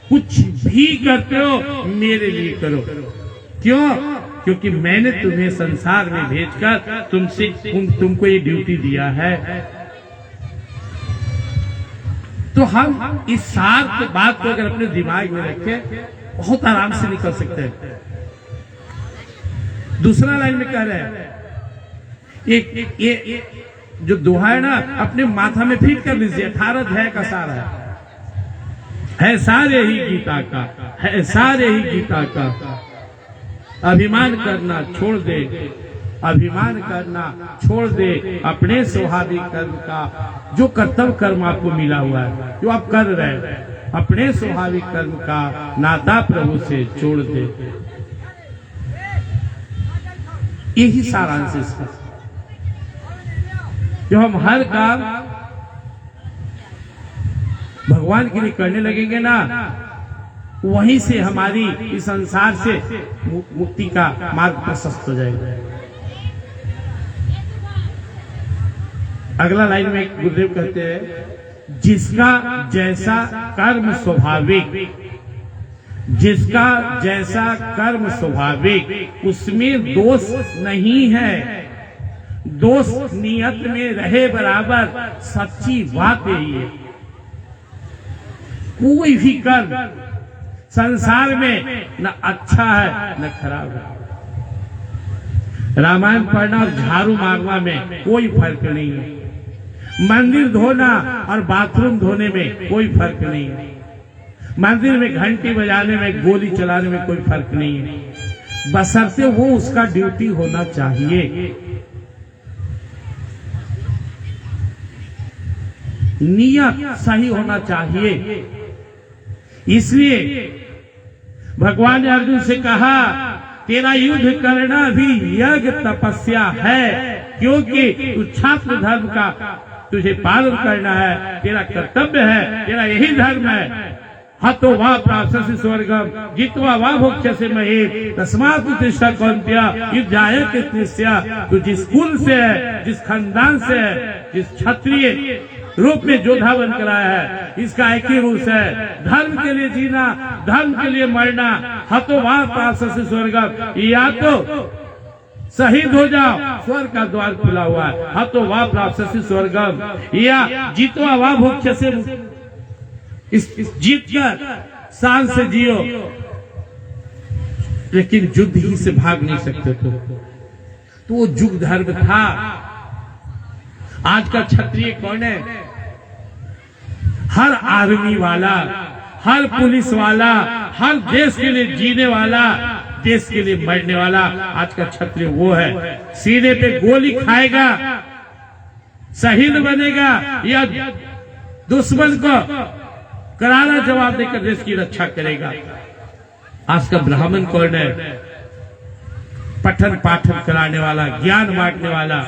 कुछ भी करते हो मेरे लिए करो। क्यों? क्योंकि मैंने तुम्हें संसार में भेजकर तुमको ये ड्यूटी दिया है। तो हम इस सार बात को अगर अपने दिमाग में रखें, बहुत आराम से निकल सकते हैं। दूसरा लाइन में कह रहे हैं, ये जो दोहा है ना, अपने माथा में फिट कर लीजिए। 18 अध्याय का सार है सारे ही गीता का, है सारे ही गीता का। अभिमान करना छोड़ दे, अभिमान करना छोड़ दे, अपने स्वाभाविक कर्म का, जो कर्तव्य कर्म आपको मिला हुआ है, जो आप कर रहे हैं, अपने स्वाभाविक कर्म का नाता प्रभु से जोड़ दे। यही सारांश इसका। जो हम हर काम भगवान के लिए करने लगेंगे ना, वहीं से हमारी इस संसार से मुक्ति का मार्ग प्रशस्त हो जाएगा। अगला लाइन में गुरुदेव कहते हैं, जिसका जैसा कर्म स्वाभाविक, जिसका जैसा कर्म स्वाभाविक, उसमें दोष नहीं है। दोष नियत में रहे बराबर, सच्ची बात यही है। कोई भी कर्म संसार में न अच्छा है न खराब है। रामायण पढ़ना और झाड़ू मारना में कोई फर्क नहीं है। मंदिर धोना और बाथरूम धोने में कोई फर्क नहीं है। मंदिर में घंटी बजाने में, गोली चलाने में कोई फर्क नहीं है, बशर्ते वो उसका ड्यूटी होना चाहिए। नियत सही होना चाहिए। इसलिए भगवान ने अर्जुन से कहा तेरा युद्ध करना भी यज्ञ तपस्या है, क्योंकि तू छात्र धर्म का तुझे पालन करना है, तेरा कर्तव्य है, तेरा यही धर्म है। हतो वा प्राप्स्यसि स्वर्गम जित्वा वा भोक्ष्यसि महीम् तस्मात् उत्तिष्ठ कौन्तेय युद्धाय कृतस्य। तू जिस कुल से है, जिस खानदान से है, जिस क्षत्रिय रूप में योद्धा बनकर आया है, इसका एक ही रूप है धर्म के लिए जीना, धर्म के लिए मरना। हतो वा प्राप्स्यसि स्वर्गम, या तो शहीद हो जाओ, स्वर्ग का द्वार खुला हुआ है। हतो वा प्राप्स्यसि स्वर्गम, या जित्वा वा भोक्ष्यसि, इस जीत कर शान से जियो, लेकिन युद्ध ही से भाग नहीं सकते। तो वो युग धर्म था। आज का क्षत्रिय कौन है? हर आर्मी वाला, हर पुलिस वाला, हर देश के लिए जीने वाला, देश के लिए मरने वाला आज का क्षत्रिय वो है। सीने पे गोली खाएगा, शहीद बनेगा, या दुश्मन को करारा जवाब देकर देश की रक्षा करेगा। आज का ब्राह्मण कौन है? पठन पाठन कराने वाला, ज्ञान बांटने वाला,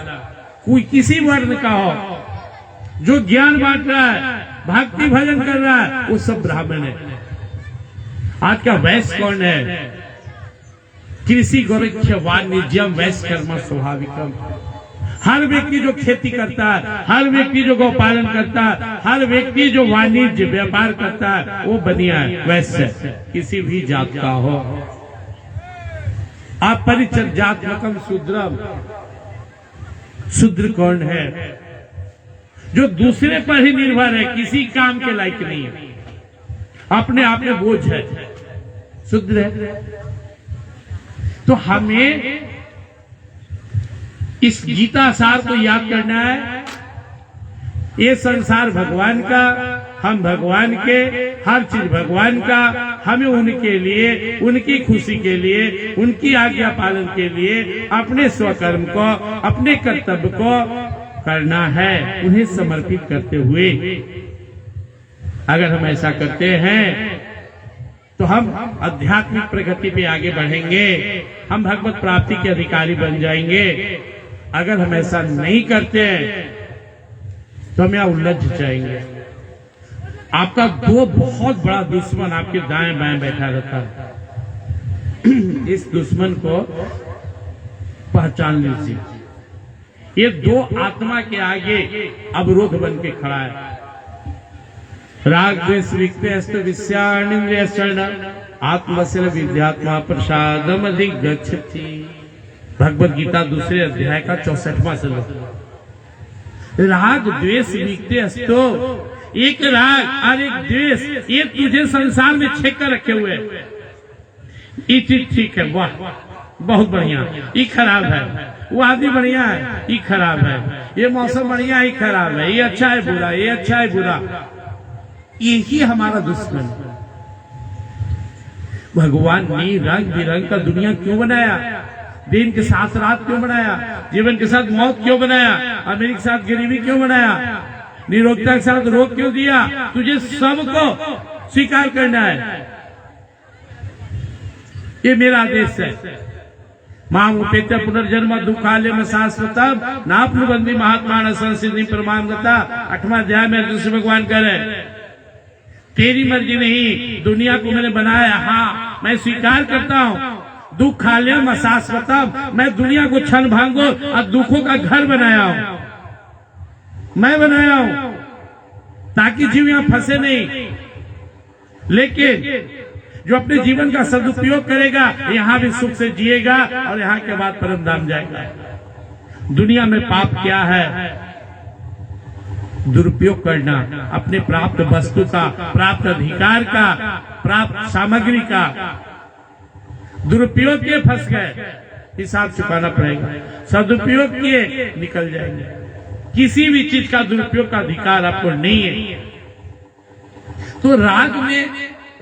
कोई किसी वर्ण का हो, जो ज्ञान बांट रहा है, भक्ति भजन कर रहा है, वो सब ब्राह्मण है। आज का वैश्य कौन है? कृषि गोरक्ष वाणिज्यम वैश्य कर्म स्वाभाविकम। हर व्यक्ति जो खेती करता है, हर व्यक्ति जो गौपालन करता है, हर व्यक्ति जो वाणिज्य व्यापार करता है, वो बनिया है, वैश्य, किसी भी जात का हो। आप परिचय जात्मकम शूद्रम, शूद्र कौन है? जो दूसरे पर ही निर्भर है, किसी काम के लायक नहीं है, अपने आप में बोझ है, शूद्र है। तो हमें इस गीता सार को याद करना है। ये संसार भगवान का, हम भगवान के, हर चीज भगवान का। हमें उनके लिए, उनकी खुशी के लिए, उनकी आज्ञा पालन के लिए अपने स्वकर्म को, अपने कर्तव्य को करना है, उन्हें समर्पित करते हुए। अगर हम ऐसा करते हैं तो हम आध्यात्मिक प्रगति पे आगे बढ़ेंगे, हम भगवत प्राप्ति के अधिकारी बन जाएंगे। अगर हम ऐसा नहीं करते हैं तो हम यहाँ उलझ जाएंगे। आपका दो बहुत बड़ा दुश्मन आपके दाएं बाएं बैठा रहता है। इस दुश्मन को पहचान लीजिए। ये दो आत्मा के आगे अवरोध बन के खड़ा है। राग द्वेष विक्त विषयाणिंद्रिय शरण आत्मवसल विद्यात्मा प्रसादम अधिगच्छति। भगवद गीता दूसरे अध्याय का 64वां श्लोक। राग द्वेष विक्ते अस्तो, एक राग और एक द्वेष, ये तुझे संसार में छेक कर रखे हुए। ये चीज ठीक है, वाह बहुत बढ़िया, ये खराब है, वो आदमी बढ़िया है, ये खराब है, ये मौसम बढ़िया है, ये खराब है, ये अच्छा है बुरा, ये अच्छा है बुरा। यही हमारा दुश्मन। भगवान ने रंग बिरंग का दुनिया क्यों बनाया? दिन के साथ रात क्यों बनाया? जीवन के साथ मौत क्यों बनाया? अमीरी के साथ गरीबी क्यों बनाया? निरोगता के साथ रोग क्यों दिया? तुझे सबको स्वीकार करना है, ये मेरा आदेश है। मां उपेत्य पुनर्जन्म दुखालय में शाश्वतम नाप्नुबंदी महात्मा संसिद्धि प्रमाणगता। 8वां अध्याय में अर्जुन से भगवान कह रहे, तेरी मर्जी नहीं, दुनिया को मैंने बनाया, हाँ मैं स्वीकार करता हूँ। दुखालयम अशाश्वतम, मैं दुनिया को क्षण भांगो और दुखों का घर बनाया हूं, मैं बनाया हूं ताकि जीव यहां फंसे नहीं। लेकिन जो अपने जीवन का सदुपयोग करेगा, यहां भी सुख से जिएगा और यहां के बाद परम धाम जाएगा। दुनिया में पाप क्या है? दुरुपयोग करना, अपने प्राप्त वस्तु का, प्राप्त अधिकार का, प्राप्त सामग्री का दुरुपयोग किए फंस गए, हिसाब चुकाना पड़ेगा। सदुपयोग किए निकल जाएंगे। किसी भी चीज का दुरुपयोग का अधिकार आपको नहीं है। तो राग में,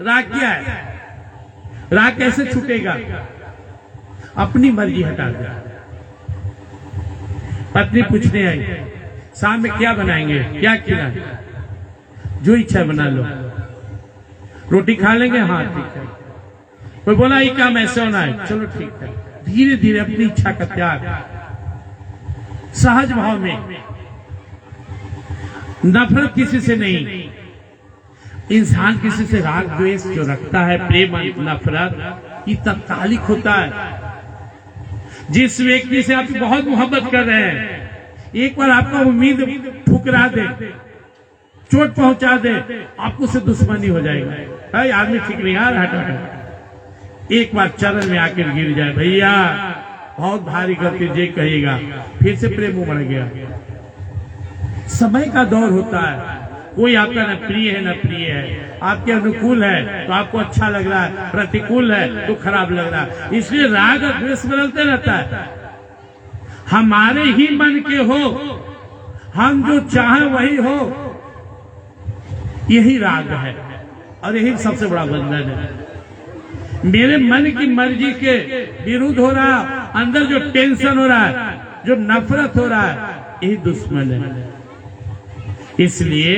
राग क्या है? राग कैसे छूटेगा? अपनी मर्जी हटा दे। पत्नी पूछने आई, शाम में क्या बनाएंगे, क्या खिलाएं? जो इच्छा बना लो। रोटी खा लेंगे, हाँ ठीक है। कोई बोला ये काम ऐसे होना है, चलो ठीक है। धीरे धीरे अपनी इच्छा का त्याग, सहज भाव में, नफरत किसी से नहीं। इंसान किसी से राग द्वेष जो रखता है, प्रेम नफरत, ये तत्कालिक होता है। जिस व्यक्ति से आप बहुत मोहब्बत कर रहे हैं, एक बार आपका उम्मीद ठुकरा दे, चोट पहुंचा दे, आपको उससे दुश्मनी हो जाएगा। आदमी ठीक नहीं यार, हटा। एक बार चरण में आकर गिर जाए, भैया बहुत भारी करके जे कहेगा, फिर से प्रेम उमड़ गया। समय का दौर होता है, कोई आपका न प्रिय है न प्रिय है। आपके अनुकूल है तो आपको अच्छा लग रहा है, प्रतिकूल है तो खराब लग रहा है। इसलिए राग और द्वेष बदलते रहता है। हमारे ही मन के हो, हम जो चाहें वही हो, यही राग है और यही सबसे बड़ा बंधन है। मेरे मन की मर्जी के विरुद्ध हो रहा, अंदर जो टेंशन हो रहा है, जो नफरत हो रहा है, यही दुश्मन है। इसलिए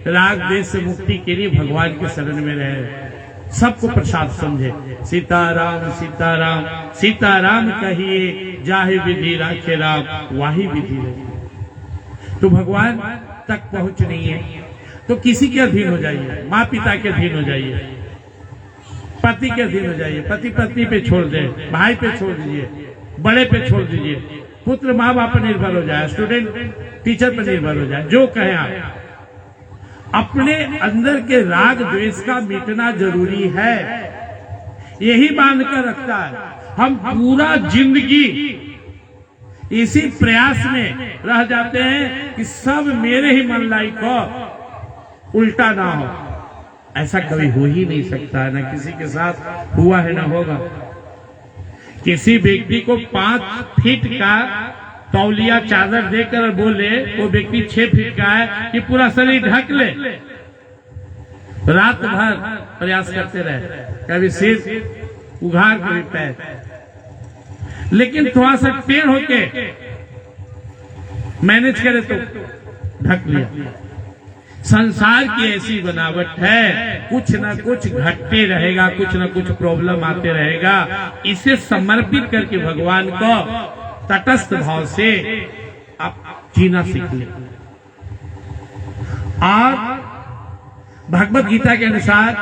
राग द्वेष से मुक्ति के लिए भगवान के शरण में रहे, सबको प्रसाद समझे। सीताराम सीताराम सीताराम कहिए, जाहि विधि राखे राम, वाही विधि रहिए। तो भगवान तक पहुंच नहीं है तो किसी के अधीन हो जाइए, माँ पिता के अधीन हो जाइए, पति के अधीन हो जाइए। पति पत्नी पे छोड़ दे, भाई पे छोड़ दीजिए, बड़े पे छोड़ दीजिए, पुत्र माँ बाप पर निर्भर हो जाए, स्टूडेंट टीचर पर निर्भर हो जाए, जो कहें आप। अपने अंदर के राग द्वेष का मिटना जरूरी है, यही बांध कर रखता है। हम पूरा जिंदगी इसी प्रयास में रह जाते हैं कि सब मेरे ही मन लायक हो, उल्टा ना हो। ऐसा कभी हो ही नहीं सकता है, ना किसी के साथ हुआ है ना होगा। किसी व्यक्ति को 5 फीट का तौलिया चादर देकर बोले वो व्यक्ति 6 फीट का है कि पूरा शरीर ढक ले, रात भर प्रयास करते रहे, कभी सिर उघाड़ कभी पैर, लेकिन थोड़ा सा टेढ़ होके मैनेज करे तो ढक लिया। संसार की ऐसी बनावट है, कुछ ना कुछ घटते रहेगा, कुछ ना कुछ प्रॉब्लम आते रहेगा। इसे समर्पित करके भगवान को तटस्थ भाव से आप जीना सीख ले। और भगवत गीता के अनुसार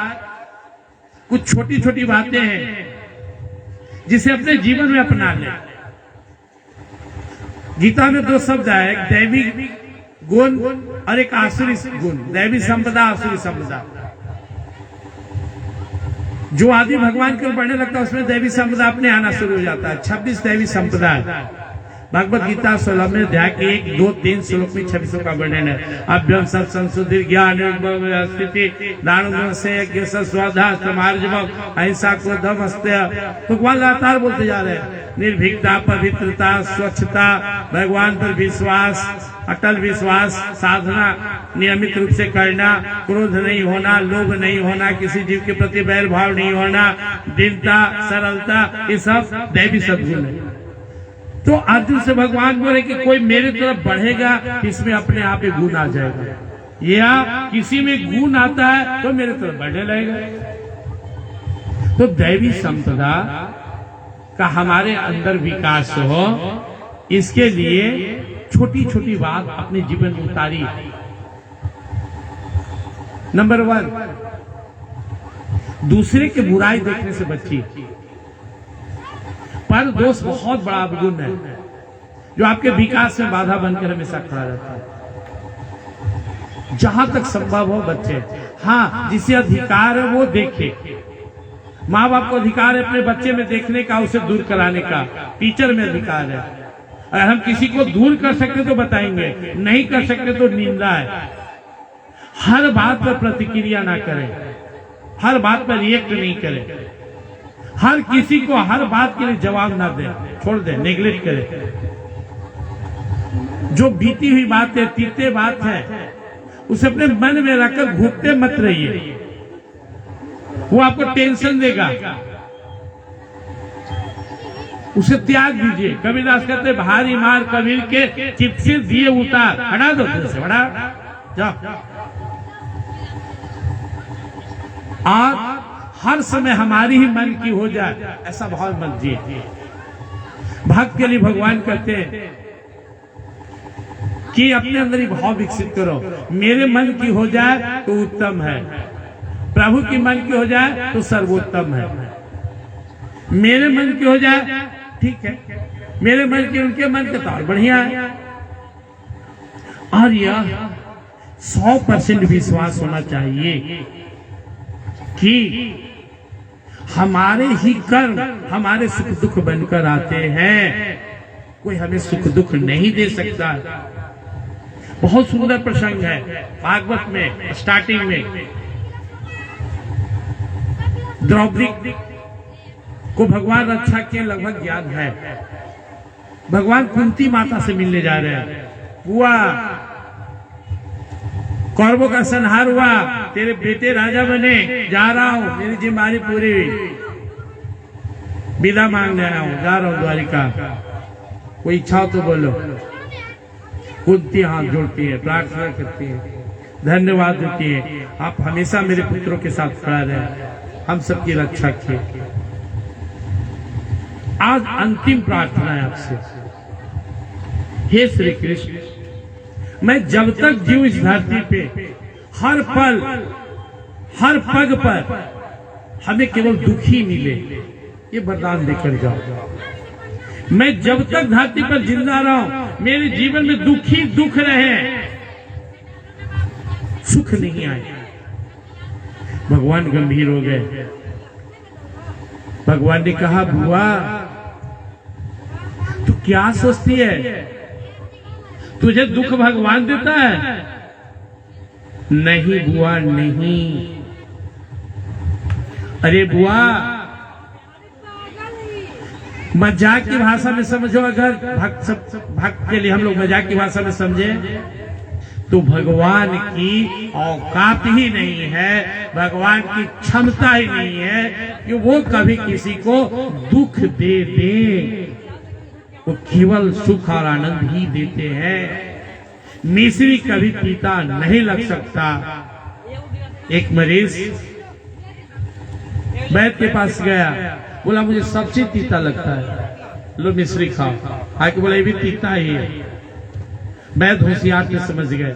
कुछ छोटी छोटी बातें हैं जिसे अपने जीवन में अपना ले। गीता में 2 शब्द है, एक दैवी गुण और एक आसुरी गुण, दैवी संपदा, आसुरी संपदा। जो आदमी भगवान की ओर बढ़ने लगता है उसमें दैवी संपदा अपने आना शुरू हो जाता है। 26 दैवी संपदा है। भगवत गीता 16वें अध्याय के 1, 2, 3 श्लोक में 26 का वर्णन है। अभ्यम सत संशुद्धि ज्ञान स्थिति दान से यज्ञ स्वाधा समार्जव अहिंसा क्रोधम अस्त्य। भगवान लगातार बोलते जा रहे हैं, निर्भीकता, पवित्रता, स्वच्छता, भगवान पर विश्वास, अटल विश्वास, साधना नियमित रूप से करना, क्रोध नहीं होना, लोभ नहीं होना, किसी जीव के प्रति बैर भाव नहीं होना, दीनता, सरलता, ये सब दैवी सद्गुण है। तो अर्जुन से भगवान बोले कि कोई मेरे तरफ बढ़ेगा, इसमें अपने आप एक गुण आ जाएगा, या किसी में गुण आता है तो मेरे तरफ बढ़ने लगेगा। तो दैवी संपदा का हमारे अंदर विकास हो, इसके लिए छोटी छोटी बात अपने जीवन में उतारी। नंबर 1, दूसरे के बुराई देखने से बचिए। पर दोष बहुत बड़ा अवगुण है जो आपके विकास में बाधा बनकर हमेशा खड़ा रहता है। जहां तक संभव हो बच्चे, हाँ जिसे अधिकार है वो देखे। माँ बाप को अधिकार है अपने बच्चे में देखने का, उसे दूर कराने का। टीचर में अधिकार है, अगर हम किसी को दूर कर सकते तो बताएंगे, नहीं कर सकते तो निंदा है। हर बात पर प्रतिक्रिया ना करें, हर बात पर रिएक्ट नहीं करें, हर किसी को हर बात के लिए जवाब ना दे, छोड़ दे, नेग्लेक्ट करे। जो बीती हुई बात है, तीते बात है, उसे अपने मन में रखकर घूमते मत रहिए, वो आपको टेंशन देगा, उसे त्याग दीजिए। कबीरदास कहते भारी मार कबीर के चित से दिए उतार, हटा दो दिल से, हटा जाओ। और हर समय हमारी ही मन की हो जाए ऐसा भाव मत जिए। भक्त के लिए भगवान कहते हैं कि अपने अंदर ही भाव विकसित करो, मेरे मन की हो जाए तो उत्तम है, प्रभु की मन की हो जाए तो सर्वोत्तम है। मेरे मन की हो जाए ठीक है, मेरे मन की उनके मन के तो और बढ़िया है। और यह 100% विश्वास होना चाहिए कि हमारे ही कर्म हमारे सुख दुख बनकर आते हैं, कोई हमें सुख दुख नहीं दे सकता। बहुत सुंदर प्रसंग है भागवत में, स्टार्टिंग में द्रौपदी को भगवान रक्षा के लगभग याद है। भगवान कुंती माता से मिलने जा रहे हैं, बुआ कौरवों का संहार हुआ, तेरे बेटे राजा बने, जा रहा हूं, मेरी जिम्मेदारी पूरी हुई, विदा मांगने आया हूं, जा रहा हूं द्वारिका, कोई इच्छा हो तो बोलो। कुंती हाथ जोड़ती है, प्रार्थना करती है, धन्यवाद देती है, आप हमेशा मेरे पुत्रों के साथ खड़ा रहे, हम सबकी रक्षा किए। आज अंतिम प्रार्थना है आपसे, हे श्री कृष्ण, मैं जब तक जीव इस धरती पे हर पल हर पग पर हमें केवल दुख ही मिले, ये वरदान देकर जाओ। मैं जब तक धरती पर जिंदा रहूं, मेरे जीवन में दुख ही दुख रहे, सुख नहीं आए। भगवान गंभीर हो गए। भगवान ने कहा, बुआ तू क्या सोचती है, तुझे दुख भगवान देता है? नहीं बुआ नहीं। अरे बुआ मजाक की भाषा में समझो, अगर भक्त के लिए हम लोग मजाक की भाषा में समझे तो भगवान की औकात ही नहीं है, भगवान की क्षमता ही नहीं है कि वो कभी किसी को दुख दे दे। वो केवल सुख और आनंद ही देते हैं। मिश्री कभी पीता नहीं लग सकता। एक मरीज वैद्य के पास गया, बोला मुझे सबसे तीता लगता है, लो मिश्री खाओ। आके बोला ये भी तीता ही है। वैद्य होशियार के समझ गए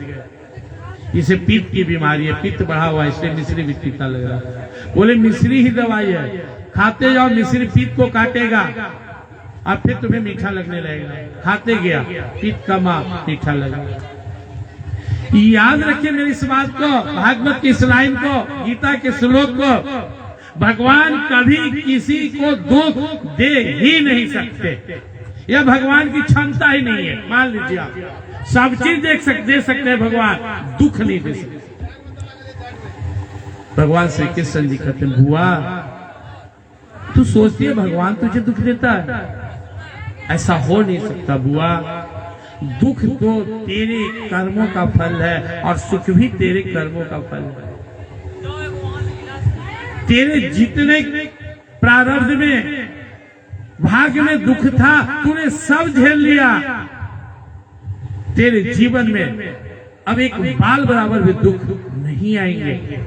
इसे पित्त की बीमारी है, पित्त बढ़ा हुआ है, इसलिए मिश्री भी तीता लग रहा है। बोले मिश्री ही दवाई है, खाते जाओ, मिश्री पित्त को काटेगा और फिर तुम्हें मीठा लगने लगेगा। खाते गया, पित्त कमा, मीठा लगा। याद रखिए मेरी इस बात को, भागवत की इस लाइन को, गीता के श्लोक को, भगवान कभी किसी को दुख दे ही नहीं सकते, यह भगवान की क्षमता ही नहीं है। मान लीजिए आप सब चीज दे सकते हैं, भगवान दुख नहीं दे सकते। भगवान श्री कृष्ण जी कहते हैं, बुआ तू सोचती है भगवान तुझे दुख देता है? ऐसा हो नहीं सकता बुआ। दुख तो तेरे कर्मों का फल है और सुख भी तेरे कर्मों का फल है। तेरे जितने प्रारब्ध में भाग्य में दुख था, तूने सब झेल लिया। तेरे जीवन में अब एक बाल बराबर भी दुख नहीं आएंगे।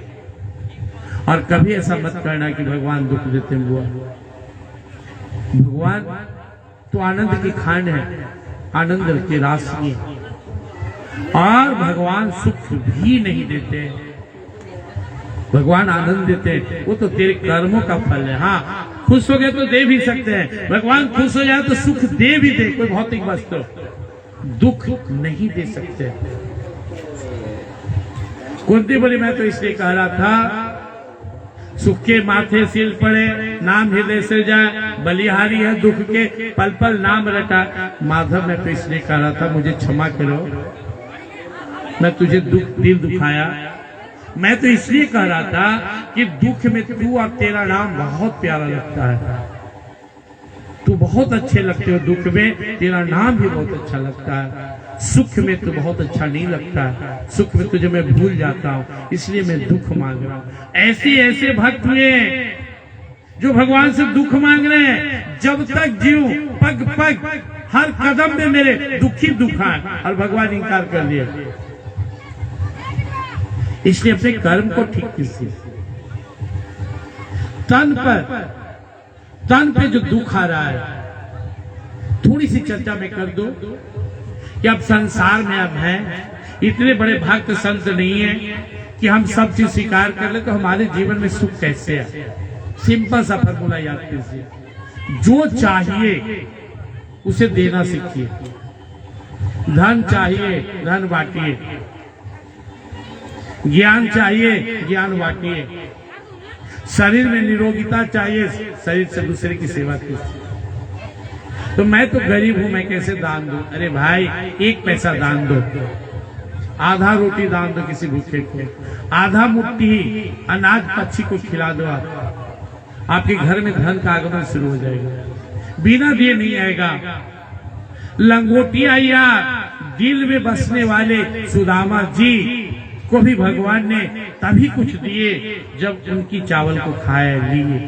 और कभी ऐसा मत करना कि भगवान दुख देते हैं बुआ। भगवान तो आनंद की खान है, आनंद की राशि है, और भगवान सुख भी नहीं देते। भगवान आनंद देते हैं, वो तो तेरे कर्मों का फल है। हाँ, खुश हो गए तो दे भी सकते हैं, भगवान खुश हो जाए तो सुख दे भी दे, कोई भौतिक वस्तु, दुख नहीं दे सकते। कुंती बोली मैं तो इसलिए कह रहा था, सुख के माथे सिल पड़े, नाम हृदय से जाए, बलिहारी है दुख के पल पल नाम रटा। माधव मैं तो इसलिए कह रहा था, मुझे क्षमा करो, मैं तुझे दिल दुखाया। मैं तो इसलिए कह रहा था कि दुख में तू और तेरा नाम बहुत प्यारा लगता है, तू बहुत अच्छे लगते हो, दुख में तेरा नाम भी बहुत अच्छा लगता है, सुख में तो बहुत अच्छा नहीं लगता है, सुख में तुझे मैं भूल जाता हूँ, इसलिए मैं दुख मांग रहा हूँ। ऐसे ऐसे भक्त हुए जो भगवान से दुख मांग रहे हैं, जब तक जीव पग पग हर कदम में मेरे दुखी दुखा, और भगवान इंकार कर दिया। इसलिए अपने कर्म को ठीक कीजिए। तन पे जो दुख आ रहा है, थोड़ी सी चर्चा में कर दो कि अब संसार में अब है, इतने बड़े भक्त संत नहीं है कि हम सब चीज स्वीकार कर ले, तो हमारे जीवन में सुख कैसे है। सिंपल सा फॉर्मूला याद कीजिए, जो चाहिए उसे देना सीखिए। धन चाहिए, धन बांटिए। ज्ञान चाहिए, ज्ञान बांटिए। शरीर में निरोगिता चाहिए, शरीर से दूसरे की सेवा कीजिए। तो मैं तो गरीब हूं, मैं कैसे दान दूं? अरे भाई, 1 पैसा दान दो, आधा रोटी दान दो किसी भूखे को, आधा मुट्ठी अनाज पक्षी को खिला दो। आपके घर में धन का आगमन शुरू हो जाएगा, बिना दिए नहीं आएगा। लंगोटिया या दिल में बसने वाले सुदामा जी को भी भगवान ने तभी कुछ दिए जब उनकी चावल को खाया लिए।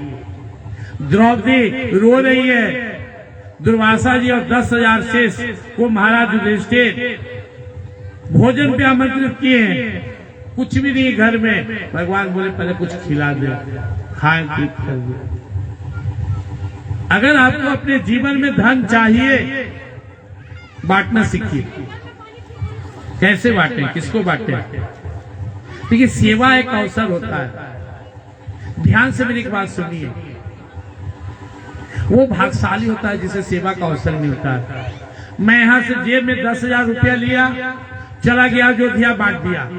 द्रौपदी रो रही है, दुर्वासा जी और 10,000 शेष को महाराज युधिष्ठिर भोजन पे आमंत्रित किए हैं, कुछ भी नहीं घर में। भगवान बोले पहले कुछ खिला दे, खाएं पीट कर दे। अगर आपको अपने जीवन में धन चाहिए, बांटना सीखिए। कैसे बांटे, किसको बांटे? देखिए, सेवा एक अवसर होता है। ध्यान से मेरी एक बात सुनिए, वो भाग्यशाली होता है जिसे सेवा का अवसर मिलता है। मैं यहां से जेब में 10,000 रुपया लिया, चला गया अयोध्या, बांट दिया,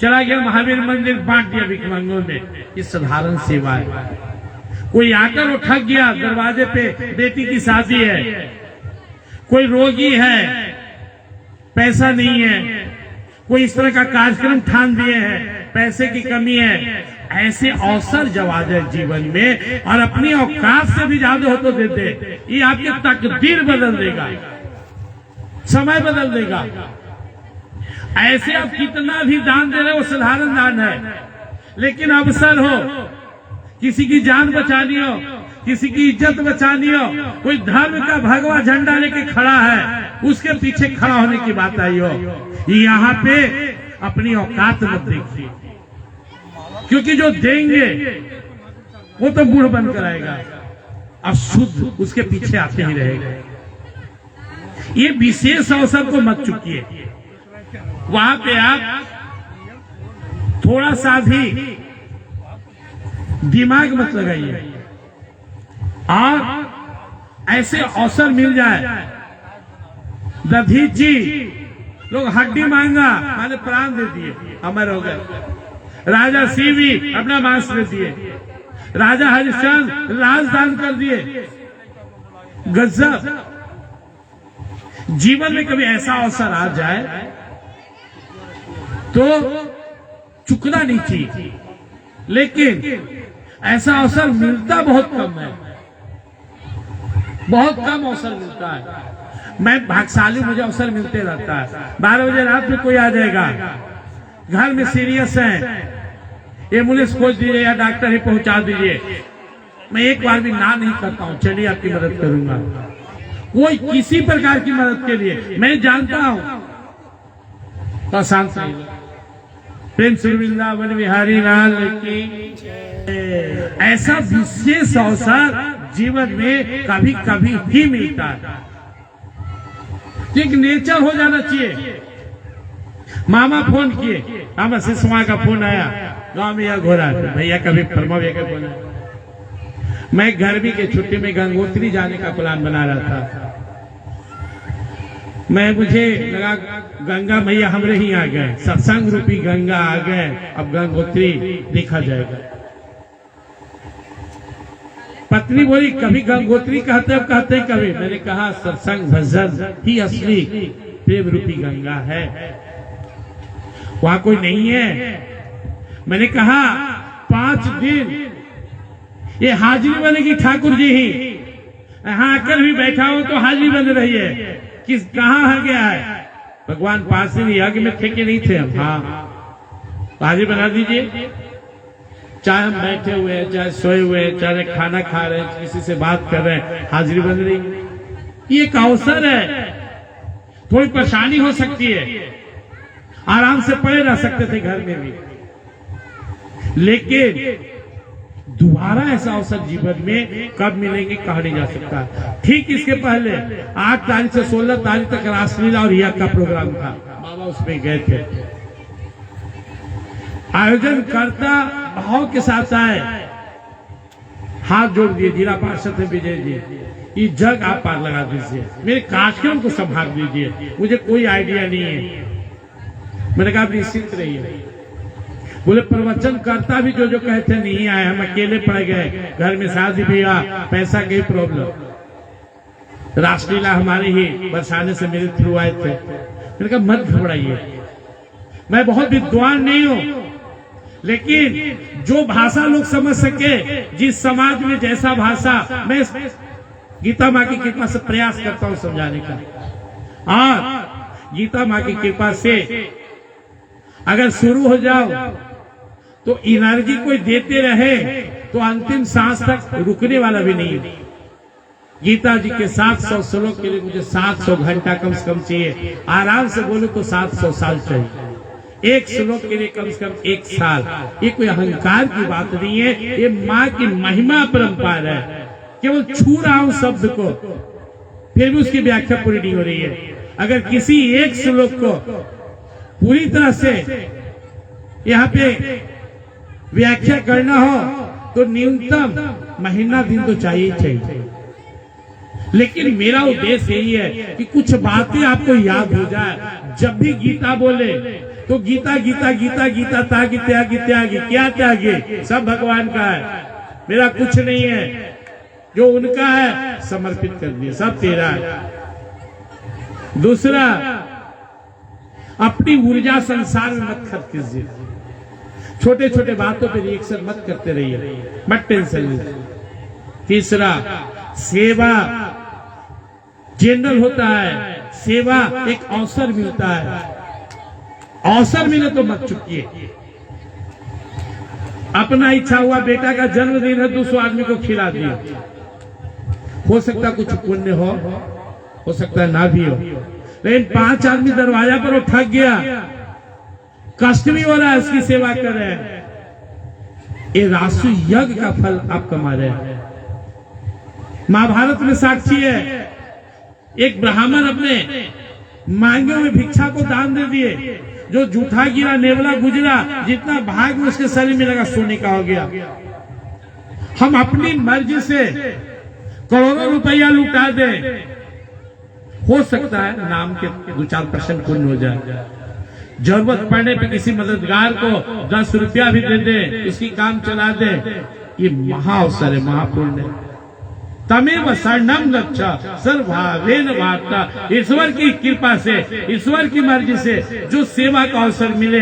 चला गया महावीर मंदिर, बांट दिया भिखमंगों में। ये साधारण सेवा है। कोई आकर वो ठग गया, दरवाजे पे बेटी की शादी है, कोई रोगी है, पैसा नहीं है, कोई इस तरह का कार्यक्रम ठान दिए हैं, पैसे की कमी है, ऐसे अवसर जब आ जाए जीवन में और अपनी औकात से भी ज्यादा हो तो दे दे, ये आपकी तकदीर बदल देगा, समय बदल देगा। ऐसे आप कितना भी दान दे रहे हो, साधारण दान है, लेकिन अवसर हो, किसी की जान बचानी हो, किसी की इज्जत बचानी हो, कोई धर्म का भगवा झंडा लेके खड़ा है, उसके पीछे खड़ा होने की बात आई हो, यहाँ पे अपनी औकात मत देखिए, क्योंकि जो देंगे वो तो बूढ़ बनकर आएगा और शुद्ध उसके पीछे आते ही रहेगा। ये विशेष अवसर को मत चुकिए। वहां पे आप थोड़ा सा भी दिमाग मत लगाइए, और ऐसे अवसर मिल जाए। दधीच जी लोग हड्डी मांगा, मैंने प्राण दे दिए, अमर हो गए। राजा सीवी अपना मांस दे दिए, राजा हरिश्चंद्र राजदान कर दिए। गजब। जीवन में कभी ऐसा अवसर आ जाए तो चुकना नहीं चाहिए, लेकिन ऐसा अवसर मिलता बहुत कम है, बहुत कम अवसर मिलता है। मैं भाग्यशाली, मुझे अवसर मिलते रहता है। 12 बजे रात में कोई आ जाएगा, घर में सीरियस है, एम्बुलेंस खोज दीजिए या डॉक्टर ही पहुंचा दीजिए, मैं एक बार भी ना नहीं करता हूं, चलिए आपकी मदद करूंगा। कोई किसी प्रकार की मदद के लिए, मैं जानता हूं तो शांत नहीं। प्रेम श्री वृंदावन बिहारी लाल की। ऐसा विशेष अवसर जीवन में कभी कभी ही मिलता है, एक नेचर हो जाना चाहिए। मामा फोन किए, मामा सिसवा का फोन आया, गांव में यह घोरा भैया कभी फरमा भैया का फोन आया। मैं गर्मी के छुट्टी में गंगोत्री जाने का प्लान बना रहा था। मुझे लगा गंगा मैया हमरे ही आ गए, सत्संग रूपी गंगा आ गए, अब गंगोत्री देखा जाएगा। पत्नी बोली कभी गंगोत्री कहते अब कहते कभी। मैंने कहा सत्संग भजन ही असली प्रेम रूपी गंगा है, वहां कोई नहीं है। मैंने कहा 5 दिन ये हाजिरी बनेगी, ठाकुर जी ही यहाँ आकर भी बैठा हो तो हाजिरी बन रही है, किस कहाँ है गया है भगवान। 5 दिन यज्ञ में थे कि नहीं थे हम? हाँ, हाजिरी बना दीजिए। चाहे हम बैठे हुए हैं, चाहे सोए हुए हैं, चाहे खाना खा रहे हैं, किसी से बात कर रहे हैं, हाजिरी बन रही। ये एक अवसर है, थोड़ी परेशानी हो सकती है, आराम से पड़े रह सकते थे घर में भी, लेकिन दोबारा ऐसा अवसर जीवन में कब मिलेंगे कहा नहीं जा सकता। ठीक इसके पहले 8 तारीख से 16 तारीख तक रासलीला और यज्ञ का प्रोग्राम था, बाबा उसमें गए थे। आयोजन करता भाव के साथ आए, हाथ जोड़ दिए, जिला पार्षद है विजय जी, ये जग आप पार लगा दीजिए, मेरे कार्यक्रम को संभाल दीजिए, मुझे कोई आइडिया नहीं है। मैंने कहा आप निश्चिंत रहिए। बोले प्रवचन करता भी जो कहते नहीं आए, हम अकेले पड़ गए, घर में शादी ब्याह, पैसा की प्रॉब्लम। रासलीला हमारे ही बरसाने से मेरे थ्रू आए थे। मैंने कहा मत घबराइए, मैं बहुत विद्वान नहीं हूं, लेकिन जो भाषा लोग समझ सके, जिस समाज में जैसा भाषा, मैं गीता माँ की कृपा से प्रयास करता हूं समझाने का। और गीता माँ की कृपा से अगर शुरू हो जाओ तो एनर्जी कोई देते रहे तो अंतिम सांस तक रुकने वाला भी नहीं। गीता जी के 700 श्लोक के लिए मुझे 700 घंटा कम से कम चाहिए, आराम से बोलो तो 700 साल चाहिए। एक श्लोक के लिए कम से कम 1 साल। ये कोई अहंकार की बात नहीं है, ये माँ की महिमा परंपरा है। केवल छू रहा हूं शब्द को, फिर भी उसकी व्याख्या पूरी नहीं हो रही है। अगर किसी एक श्लोक को पूरी तरह से यहाँ पे व्याख्या करना हो तो न्यूनतम महीना दिन तो चाहिए चाहिए। लेकिन मेरा उद्देश्य यही है कि कुछ बातें आपको याद हो जाए। जब भी गीता बोले तो गीता गीता गीता गीता त्यागी त्यागी त्यागी, क्या त्यागी? सब भगवान का है, मेरा कुछ नहीं है, जो उनका है समर्पित कर दिया, सब तेरा है। दूसरा, अपनी ऊर्जा संसार में मत खर्च कीजिए, छोटे छोटे बातों पे रिएक्शन मत करते रहिए, मत टेंशन लीजिए। तीसरा, सेवा जनरल होता है, सेवा एक अवसर मिलता है, अवसर मिले तो मत चुकिए। अपना इच्छा हुआ बेटा का जन्मदिन है, 200 आदमी को खिला दिया, हो सकता कुछ पुण्य हो सकता है ना भी हो, लेकिन 5 आदमी दरवाजा पर वो थक गया, कष्ट भी हो रहा है, उसकी सेवा कर रहे हैं, ये रासु यज्ञ का फल आप कमा रहे हैं। महाभारत में साक्षी है, एक ब्राह्मण अपने मांगों में भिक्षा को दान दे दिए, जो जूठा गिरा, नेवला गुजरा, जितना भाग में उसके शरीर में लगा सोने का हो गया। हम अपनी मर्जी से करोड़ों रुपया लुटा दे, हो सकता है नाम के 2-4% पुण्य हो जाए। जरूरत पड़ने पे किसी मददगार को 10 रुपया भी दे दे, उसकी काम चला दे, ये महा अवसर है, महापुण्य है। तमेव शरणम गच्छ सर्वभावेन भारत। ईश्वर की कृपा से, ईश्वर की मर्जी से जो सेवा का अवसर मिले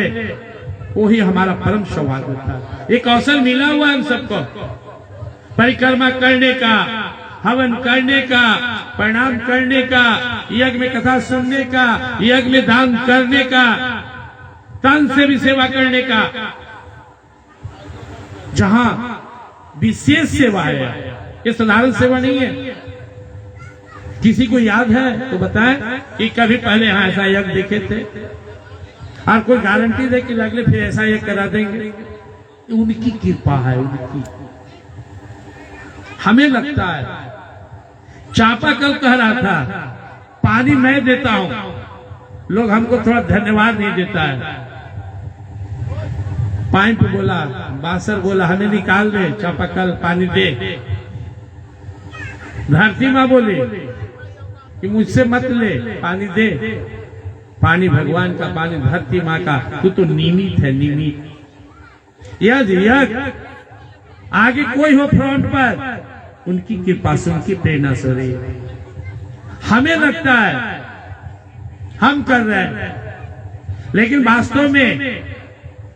वही हमारा परम सौभाग्य होता है। एक अवसर मिला हुआ है हम सबको, परिक्रमा करने का, हवन करने का, प्रणाम करने का, यज्ञ में कथा सुनने का, यज्ञ में दान करने का, तन से भी सेवा करने का। जहां विशेष सेवा है, ये साधारण सेवा नहीं है। किसी को याद है तो बताएं कि कभी पहले यहाँ ऐसा यज्ञ देखे थे, और कोई गारंटी दे कि अगले फिर ऐसा यज्ञ करा देंगे। उनकी कृपा है, उनकी। हमें लगता है, चापाकल कह रहा था पानी मैं देता हूं, लोग हमको थोड़ा धन्यवाद नहीं देता है। पाइप बोला, बासर बोला हमें निकाल दे, चापाकल पानी दे। धरती माँ बोली कि मुझसे मत ले, पानी दे। पानी भगवान का, पानी धरती माँ का, तू तो निमित है, निमित। यज्ञ आगे कोई हो फ्रंट पर, उनकी कृपा से, उनकी प्रेरणा से रही है। हमें लगता है हम कर रहे हैं, लेकिन वास्तव में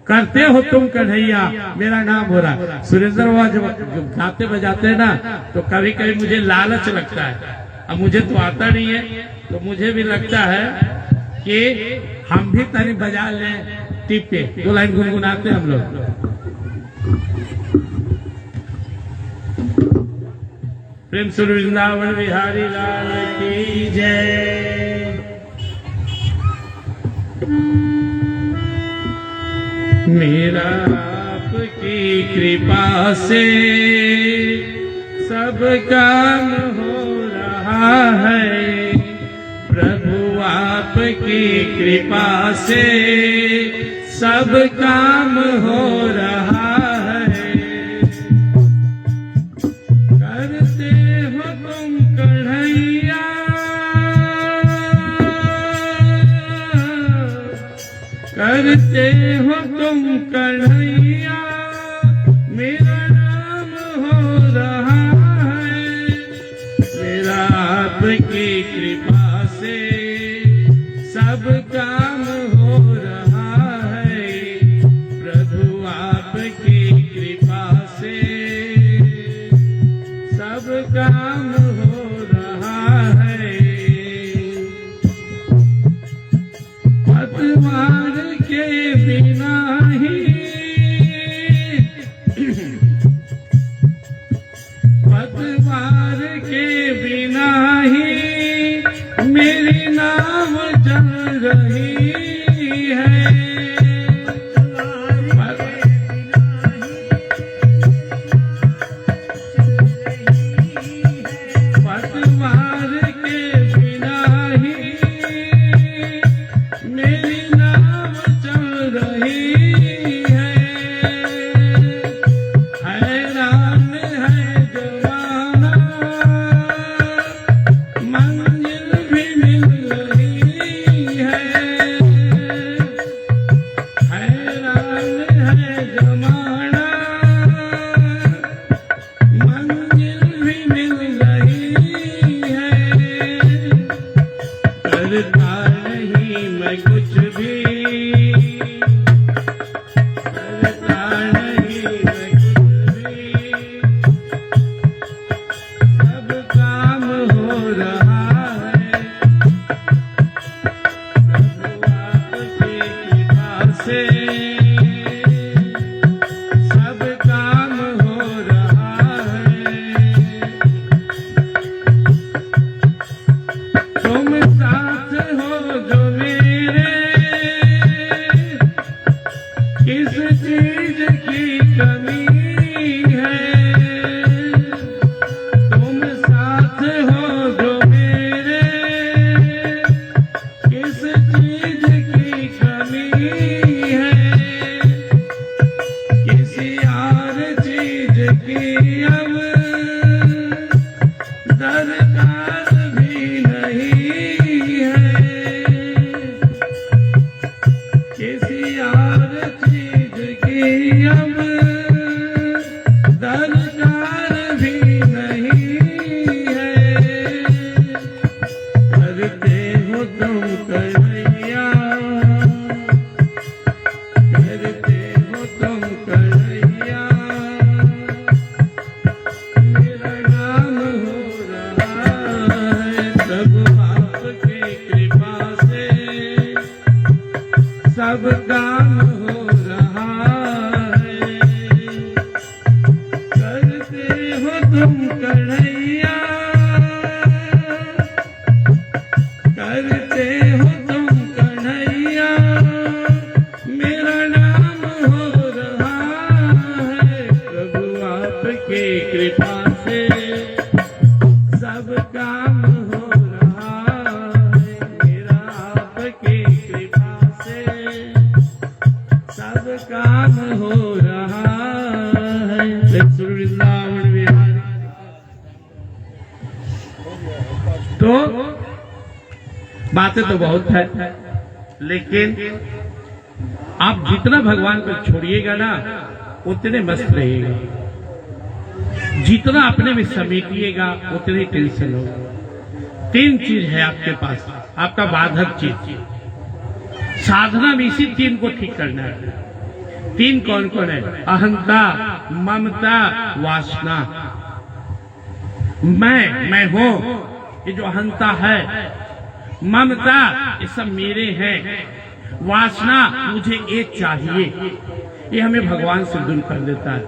करते हो तुम कन्हैया, मेरा नाम हो रहा। सुरेंद्र बाबा जब गाते बजाते हैं ना, तो कभी कभी मुझे लालच लगता है। अब मुझे तो आता नहीं है, तो मुझे भी लगता है कि हम भी तनी बजा लें, टिप पे 2 लाइन गुनगुनाते हम लोग। प्रेम से वृंदावन बिहारी लाल की जय। मेरा आपकी कृपा से सब काम हो रहा है, प्रभु आपकी कृपा से सब काम हो रहा है। करते हो तुम कन्हैया, करते हो तुम कन्हैया, मेरा नाम हो रहा है, मेरा आपकी कृपा से सब काम हो रहा है, प्रभु आपकी कृपा से सब काम हो रहा है। पतवार के बिना ही, पतवार के बिना ही मेरी नाव चल रही है। पतवार के बिना ही मेरी नाव चल रही है। हैरान है जमाना, मंजिल भी मिल रही है। हैरान है जमाना, मंजिल भी मिल रही है। करता नहीं मैं कुछ भी, करता नहीं मैं कुछ भी, सब काम हो रहा है, प्रभु आपकी कृपा से सब काम हो रहा है। तुम साथ हो जो मेरे, किस चीज की कमी है। तुम साथ हो जो मेरे, किस चीज की कमी है। किसी और चीज की अब दरकार भी नहीं है। किसी और चीज की अब दरकार भी नहीं है। करते हो तुम कन्हैया, करते हो तुम कन्हैया, मेरा नाम हो रहा है, प्रभु आपकी कृपा से सब काम हो रहा है। करते हो तुम कन्हैया, करते हो तुम कन्हैया, मेरा नाम हो रहा है, प्रभु आपकी कृपा से सब काम हो रहा है, मेरा आपकी कृपा से सब काम हो रहा है। वृंदावन विहारी। तो बातें तो बहुत है, लेकिन आप जितना भगवान को छोड़िएगा ना उतने मस्त रहिएगा, जितना अपने में समेटिएगा उतनी टेंशन होगा। 3 चीज है आपके पास, आपका बाधक चीज। साधना में इसी 3 को ठीक करना है। 3 कौन कौन है? अहंता, ममता, वासना। मैं हूं, ये जो अहंता है, ममता ये सब मेरे हैं, वासना मुझे ये चाहिए, ये हमें भगवान से दूर कर देता है।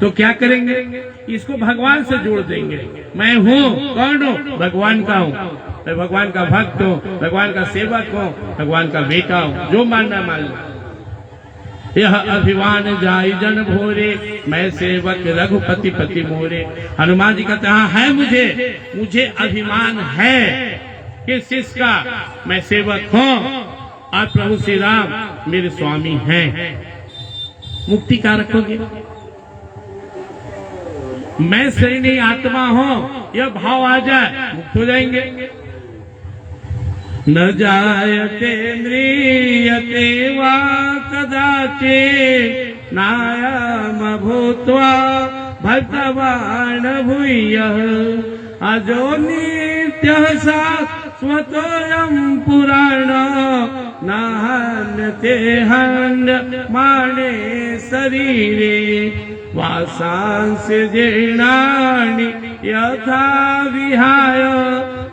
तो क्या करेंगे? इसको भगवान से जोड़ देंगे। मैं हूँ, कौन हूँ? भगवान का हूँ, मैं भगवान का भक्त हूँ, भगवान का सेवक हूँ, भगवान का बेटा हूँ, जो मानना मान लो। यह अभिमान जाई जन भोरे, मैं सेवक रघुपति पति मोरे। हनुमान जी कहते हाँ है, मुझे अभिमान है किस चीज का, मैं सेवक हूँ और प्रभु श्री राम मेरे स्वामी हैं। मुक्ति का रखोगे, मैं शरीरी आत्मा हूँ, यह भाव आ जाए मुक्त हो जाएंगे। न जायते म्रियते वा कदाचित् नायम भूत्वा भक्तवान् भूयः अजो नित्यः शाश्वतोऽयं पुराणः न हन्यते हन्यमाने शरीरे वासांसि जीर्णानि यथा विहाय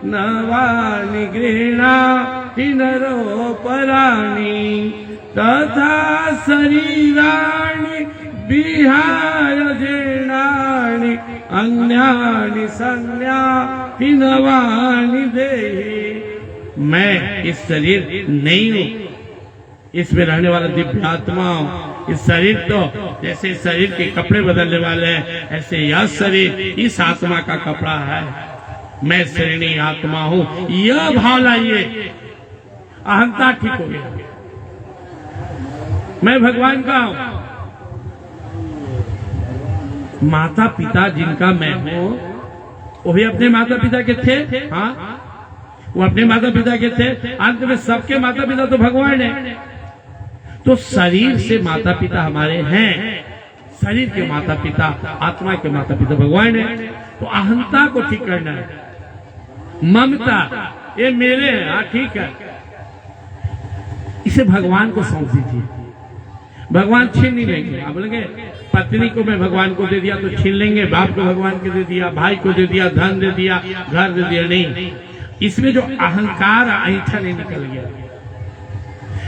नवानि गृह्णाति नरोपराणि तथा शरीराणि विहाय जीर्णानि अन्यानि संज्ञाति नवानि देहि। मैं इस शरीर नहीं हूँ, इसमें रहने वाला दिव्य आत्मा हूँ। इस शरीर तो जैसे शरीर के कपड़े बदलने वाले हैं, ऐसे यह शरीर इस आत्मा का कपड़ा है। मैं शरीरी आत्मा हूँ, यह भाव लाइए, अहंता ठीक हो गया। मैं भगवान का हूँ। माता पिता जिनका मैं हूँ वो भी अपने माता पिता के थे। हाँ, वो अपने माता पिता के थे। अंत में सबके माता पिता तो भगवान है। तो शरीर से माता पिता हमारे हैं, शरीर के माता पिता, आत्मा के माता पिता भगवान है। तो अहंता को ठीक करना है। ममता ये मेरे हैं, हाँ ठीक है, इसे भगवान को सौंप दीजिए। भगवान छीन नहीं लेंगे। आप बोलेंगे पत्नी को मैं भगवान को दे दिया तो छीन लेंगे, बाप को भगवान को दे दिया, भाई को दे दिया, धन दे दिया, घर दे दिया, नहीं। इसमें जो अहंकार ऐठा नहीं निकल गया।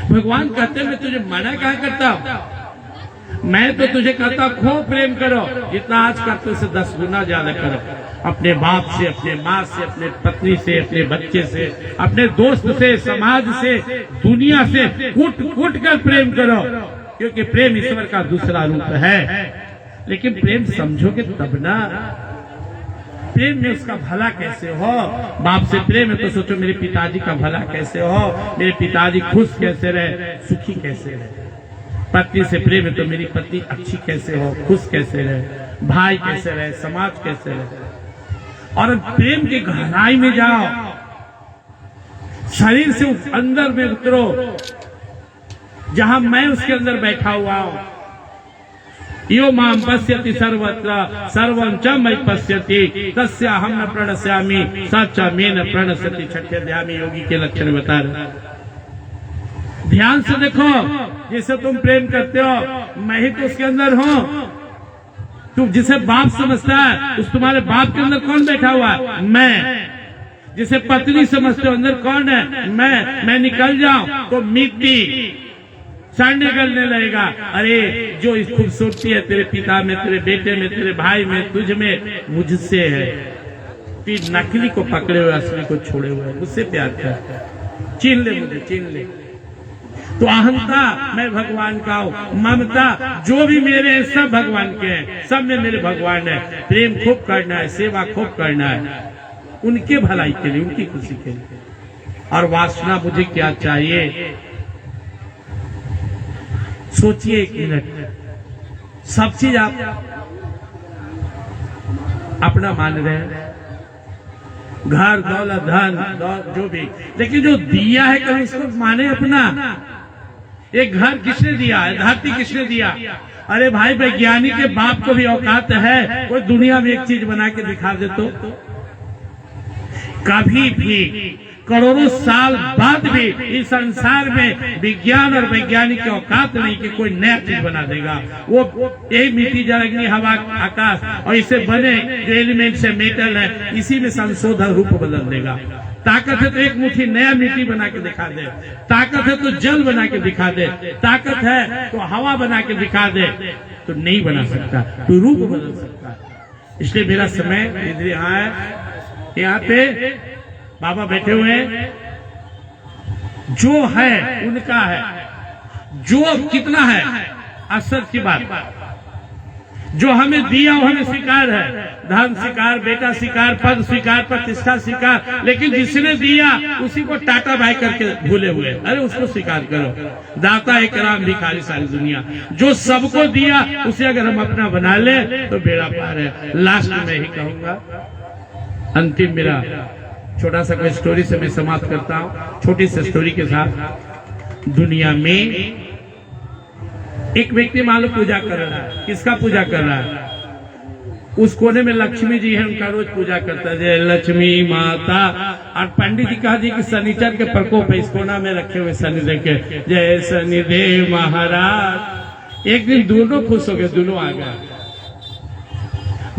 भगवान कहते मैं तुझे मना कहाँ करता हूं, मैं तो तुझे कहता खूब प्रेम करो, जितना आज करते उससे 10 गुना ज्यादा करो। अपने बाप से, अपने माँ से, अपने पत्नी से, अपने बच्चे से, अपने दोस्त से, समाज से, दुनिया से कूट कूट कर प्रेम करो, क्योंकि प्रेम ईश्वर का दूसरा रूप है। लेकिन प्रेम समझोगे तब ना। प्रेम में उसका भला कैसे हो। बाप से प्रेम है तो सोचो मेरे पिताजी का भला कैसे हो, मेरे पिताजी खुश कैसे रहे, सुखी कैसे रहे। पत्नी से प्रेम है तो मेरी पत्नी अच्छी कैसे हो, खुश कैसे रहे, भाई कैसे रहे, समाज कैसे रहे। और प्रेम की गहराई में जाओ, शरीर से अंदर में उतरो, जहां मैं उसके अंदर बैठा हुआ हूं। यो माम पश्यति सर्वत्र सर्वं च मयि पश्यति तस्याहं न प्रणश्यामि स च मे न प्रणश्यति। छठे अध्याय में योगी के लक्षण बता रहे। ध्यान से देखो, जिसे तुम प्रेम करते हो मैं ही तो उसके अंदर हूं। तुम जिसे बाप समझता है उस तुम्हारे बाप के अंदर कौन बैठा हुआ है, मैं। जिसे पत्नी समझते हो अंदर कौन है, मैं निकल जाऊं तो मिट्टी सड़ने गलने लगेगा। अरे जो इस खूबसूरती है तेरे पिता में, तेरे बेटे में, तेरे भाई में, तुझ में, मुझसे है। फिर नकली को पकड़े हुए असली को छोड़े हुए, मुझसे प्यार कर, छीन ले मुझे, छीन ले। तो अहंता मैं भगवान का हूँ, ममता जो भी मेरे हैं सब भगवान के हैं, सब में मेरे भगवान है। प्रेम खूब करना है, सेवा खूब करना है, उनके भलाई के लिए, उनकी खुशी के लिए। और वासना मुझे क्या चाहिए, सोचिए 1 मिनट। सब चीज आप अपना मान रहे हैं, घर दौलत धन जो भी, लेकिन जो दिया है कभी इसको माने अपना। एक घर किसने दिया है, धरती किसने दिया। अरे भाई वैज्ञानिक के बाप को भी औकात है, कोई दुनिया में एक चीज बना के दिखा दे तो। कभी भी करोड़ों साल बाद भी इस संसार में विज्ञान और वैज्ञानिक की औकात नहीं कि कोई नया चीज बना देगा। वो यही मिट्टी जलगी, हवा, आकाश और इसे बने जो एलिमेंट है, मेटल है, इसी में संशोधन रूप बदल देगा। ताकत है तो एक मुट्ठी नया मिट्टी बना के दिखा दे, ताकत है तो जल बना के दिखा दे, ताकत है तो हवा बना के दिखा दे। तो नहीं बना सकता, तो रूप बदल सकता है। इसलिए मेरा समय इधर यहाँ पे बाबा बैठे हुए हैं, जो है उनका है, जो कितना है असर की बात। जो हमें दिया वो हमें स्वीकार है, धन स्वीकार, बेटा स्वीकार, पद स्वीकार, प्रतिष्ठा स्वीकार, लेकिन जिसने दिया उसी को टाटा बाय करके भूले हुए। अरे उसको स्वीकार करो, दाता एक राम भिखारी सारी दुनिया। जो सबको दिया उसे अगर हम अपना बना ले तो बेड़ा पार है। लास्ट में ही कहूंगा, अंतिम मेरा छोटा सा कोई स्टोरी से मैं समाप्त करता हूँ, छोटी सी स्टोरी के साथ। दुनिया में एक व्यक्ति मान लो पूजा कर रहा है। किसका पूजा कर रहा है? उस कोने में लक्ष्मी जी है, उनका रोज पूजा करता है, जय लक्ष्मी माता। और पंडित जी कहा जी कि शनिचर के प्रकोप है, इस कोना में रखे हुए शनिदेव के, जय शनिदेव महाराज। एक दिन दोनों खुश हो गए, दोनों आ गए,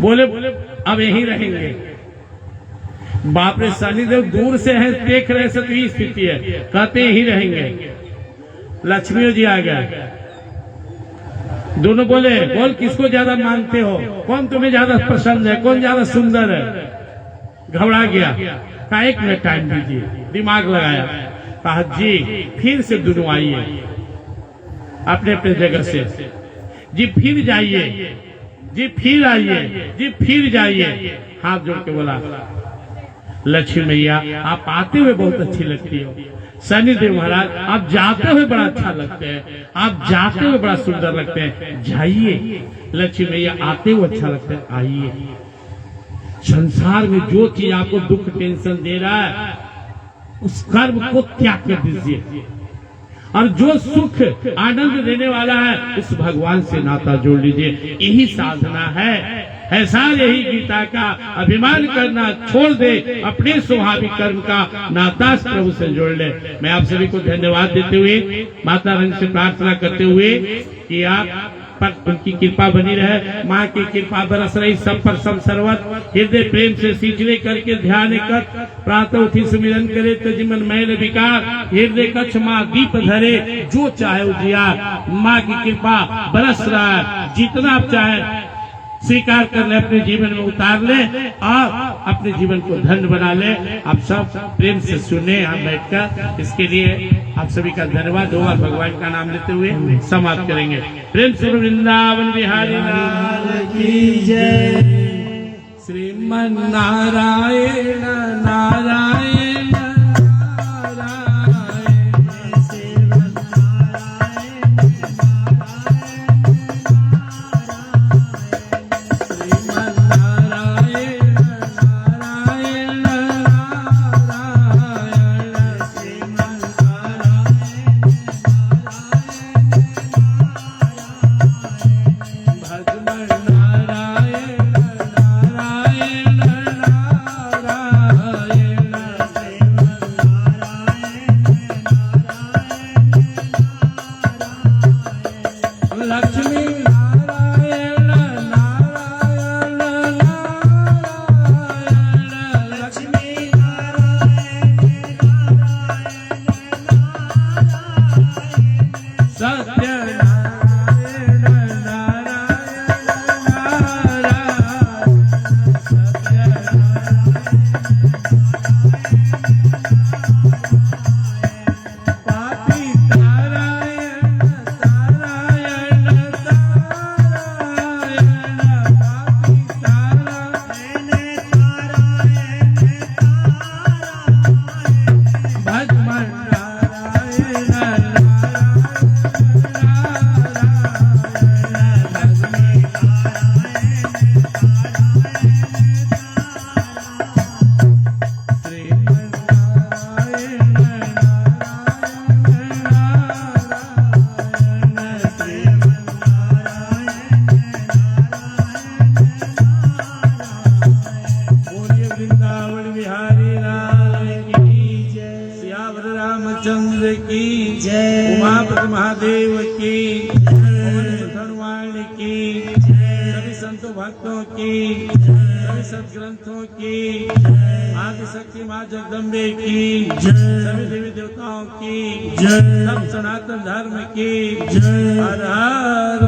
बोले अब यहीं रहेंगे। बाप रे, शनिदेव दूर से हैं, देख रहे से तो ये स्थिति है, कहते यहीं रहेंगे। लक्ष्मी जी आ गए, दोनों बोले बोल किसको ज्यादा मानते हो, कौन तुम्हें ज्यादा पसंद है, कौन ज्यादा सुंदर है। घबरा गया, कहा 1 मिनट टाइम दीजिए, दिमाग लगाया, कहा जी फिर से दोनों आइए अपने अपने जगह से, जी फिर जाइए, जी फिर आइए, जी फिर जाइए। हाथ जोड़ के बोला, लक्ष्मी मैया आप आते हुए बहुत अच्छी लगती हो, शनिदेव महाराज आप जाते हुए बड़ा अच्छा लगते हैं, आप जाते हुए बड़ा सुंदर लगते हैं, जाइए। लक्ष्मी मैया आते हुए अच्छा लगता है, आइए। संसार में जो चीज आपको दुख टेंशन दे रहा है उस कर्म को त्याग कर दीजिए, और जो सुख आनंद देने वाला है उस भगवान से नाता जोड़ लीजिए। यही साधना है सारे यही गीता का। अभिमान करना छोड़ दे, अपने स्वाभाविक कर्म का नाता प्रभु से जोड़ ले। मैं आप सभी को धन्यवाद देते हुए, माता रानी से प्रार्थना करते हुए कि आप पर उनकी कृपा बनी रहे, माँ की कृपा बरस रही सब पर सब सर्वत। हृदय प्रेम से सींचने करके ध्यान कर, प्रातः उठी सुमिरन करे तो जीवन मैल विकार। हृदय कक्ष माँ दीप धरे, जो चाहे उजियार। माँ की कृपा बरस रहा है, जितना आप चाहे स्वीकार कर ले, अपने जीवन में उतार ले और अपने जीवन को धन्य बना ले। आप सब प्रेम से सुने यहाँ बैठकर, इसके लिए आप सभी का धन्यवाद हो और भगवान का नाम लेते हुए समाप्त करेंगे। प्रेम से वृंदावन बिहारी लाल की जय। श्रीमन नारायण नारायण महादेव की, भगवान की, सभी संतों भक्तों की, सभी सदग्रंथों की, आदि शक्ति माँ जगदम्बे की, सभी देवी देवताओं की, सब सनातन धर्म की। हर हर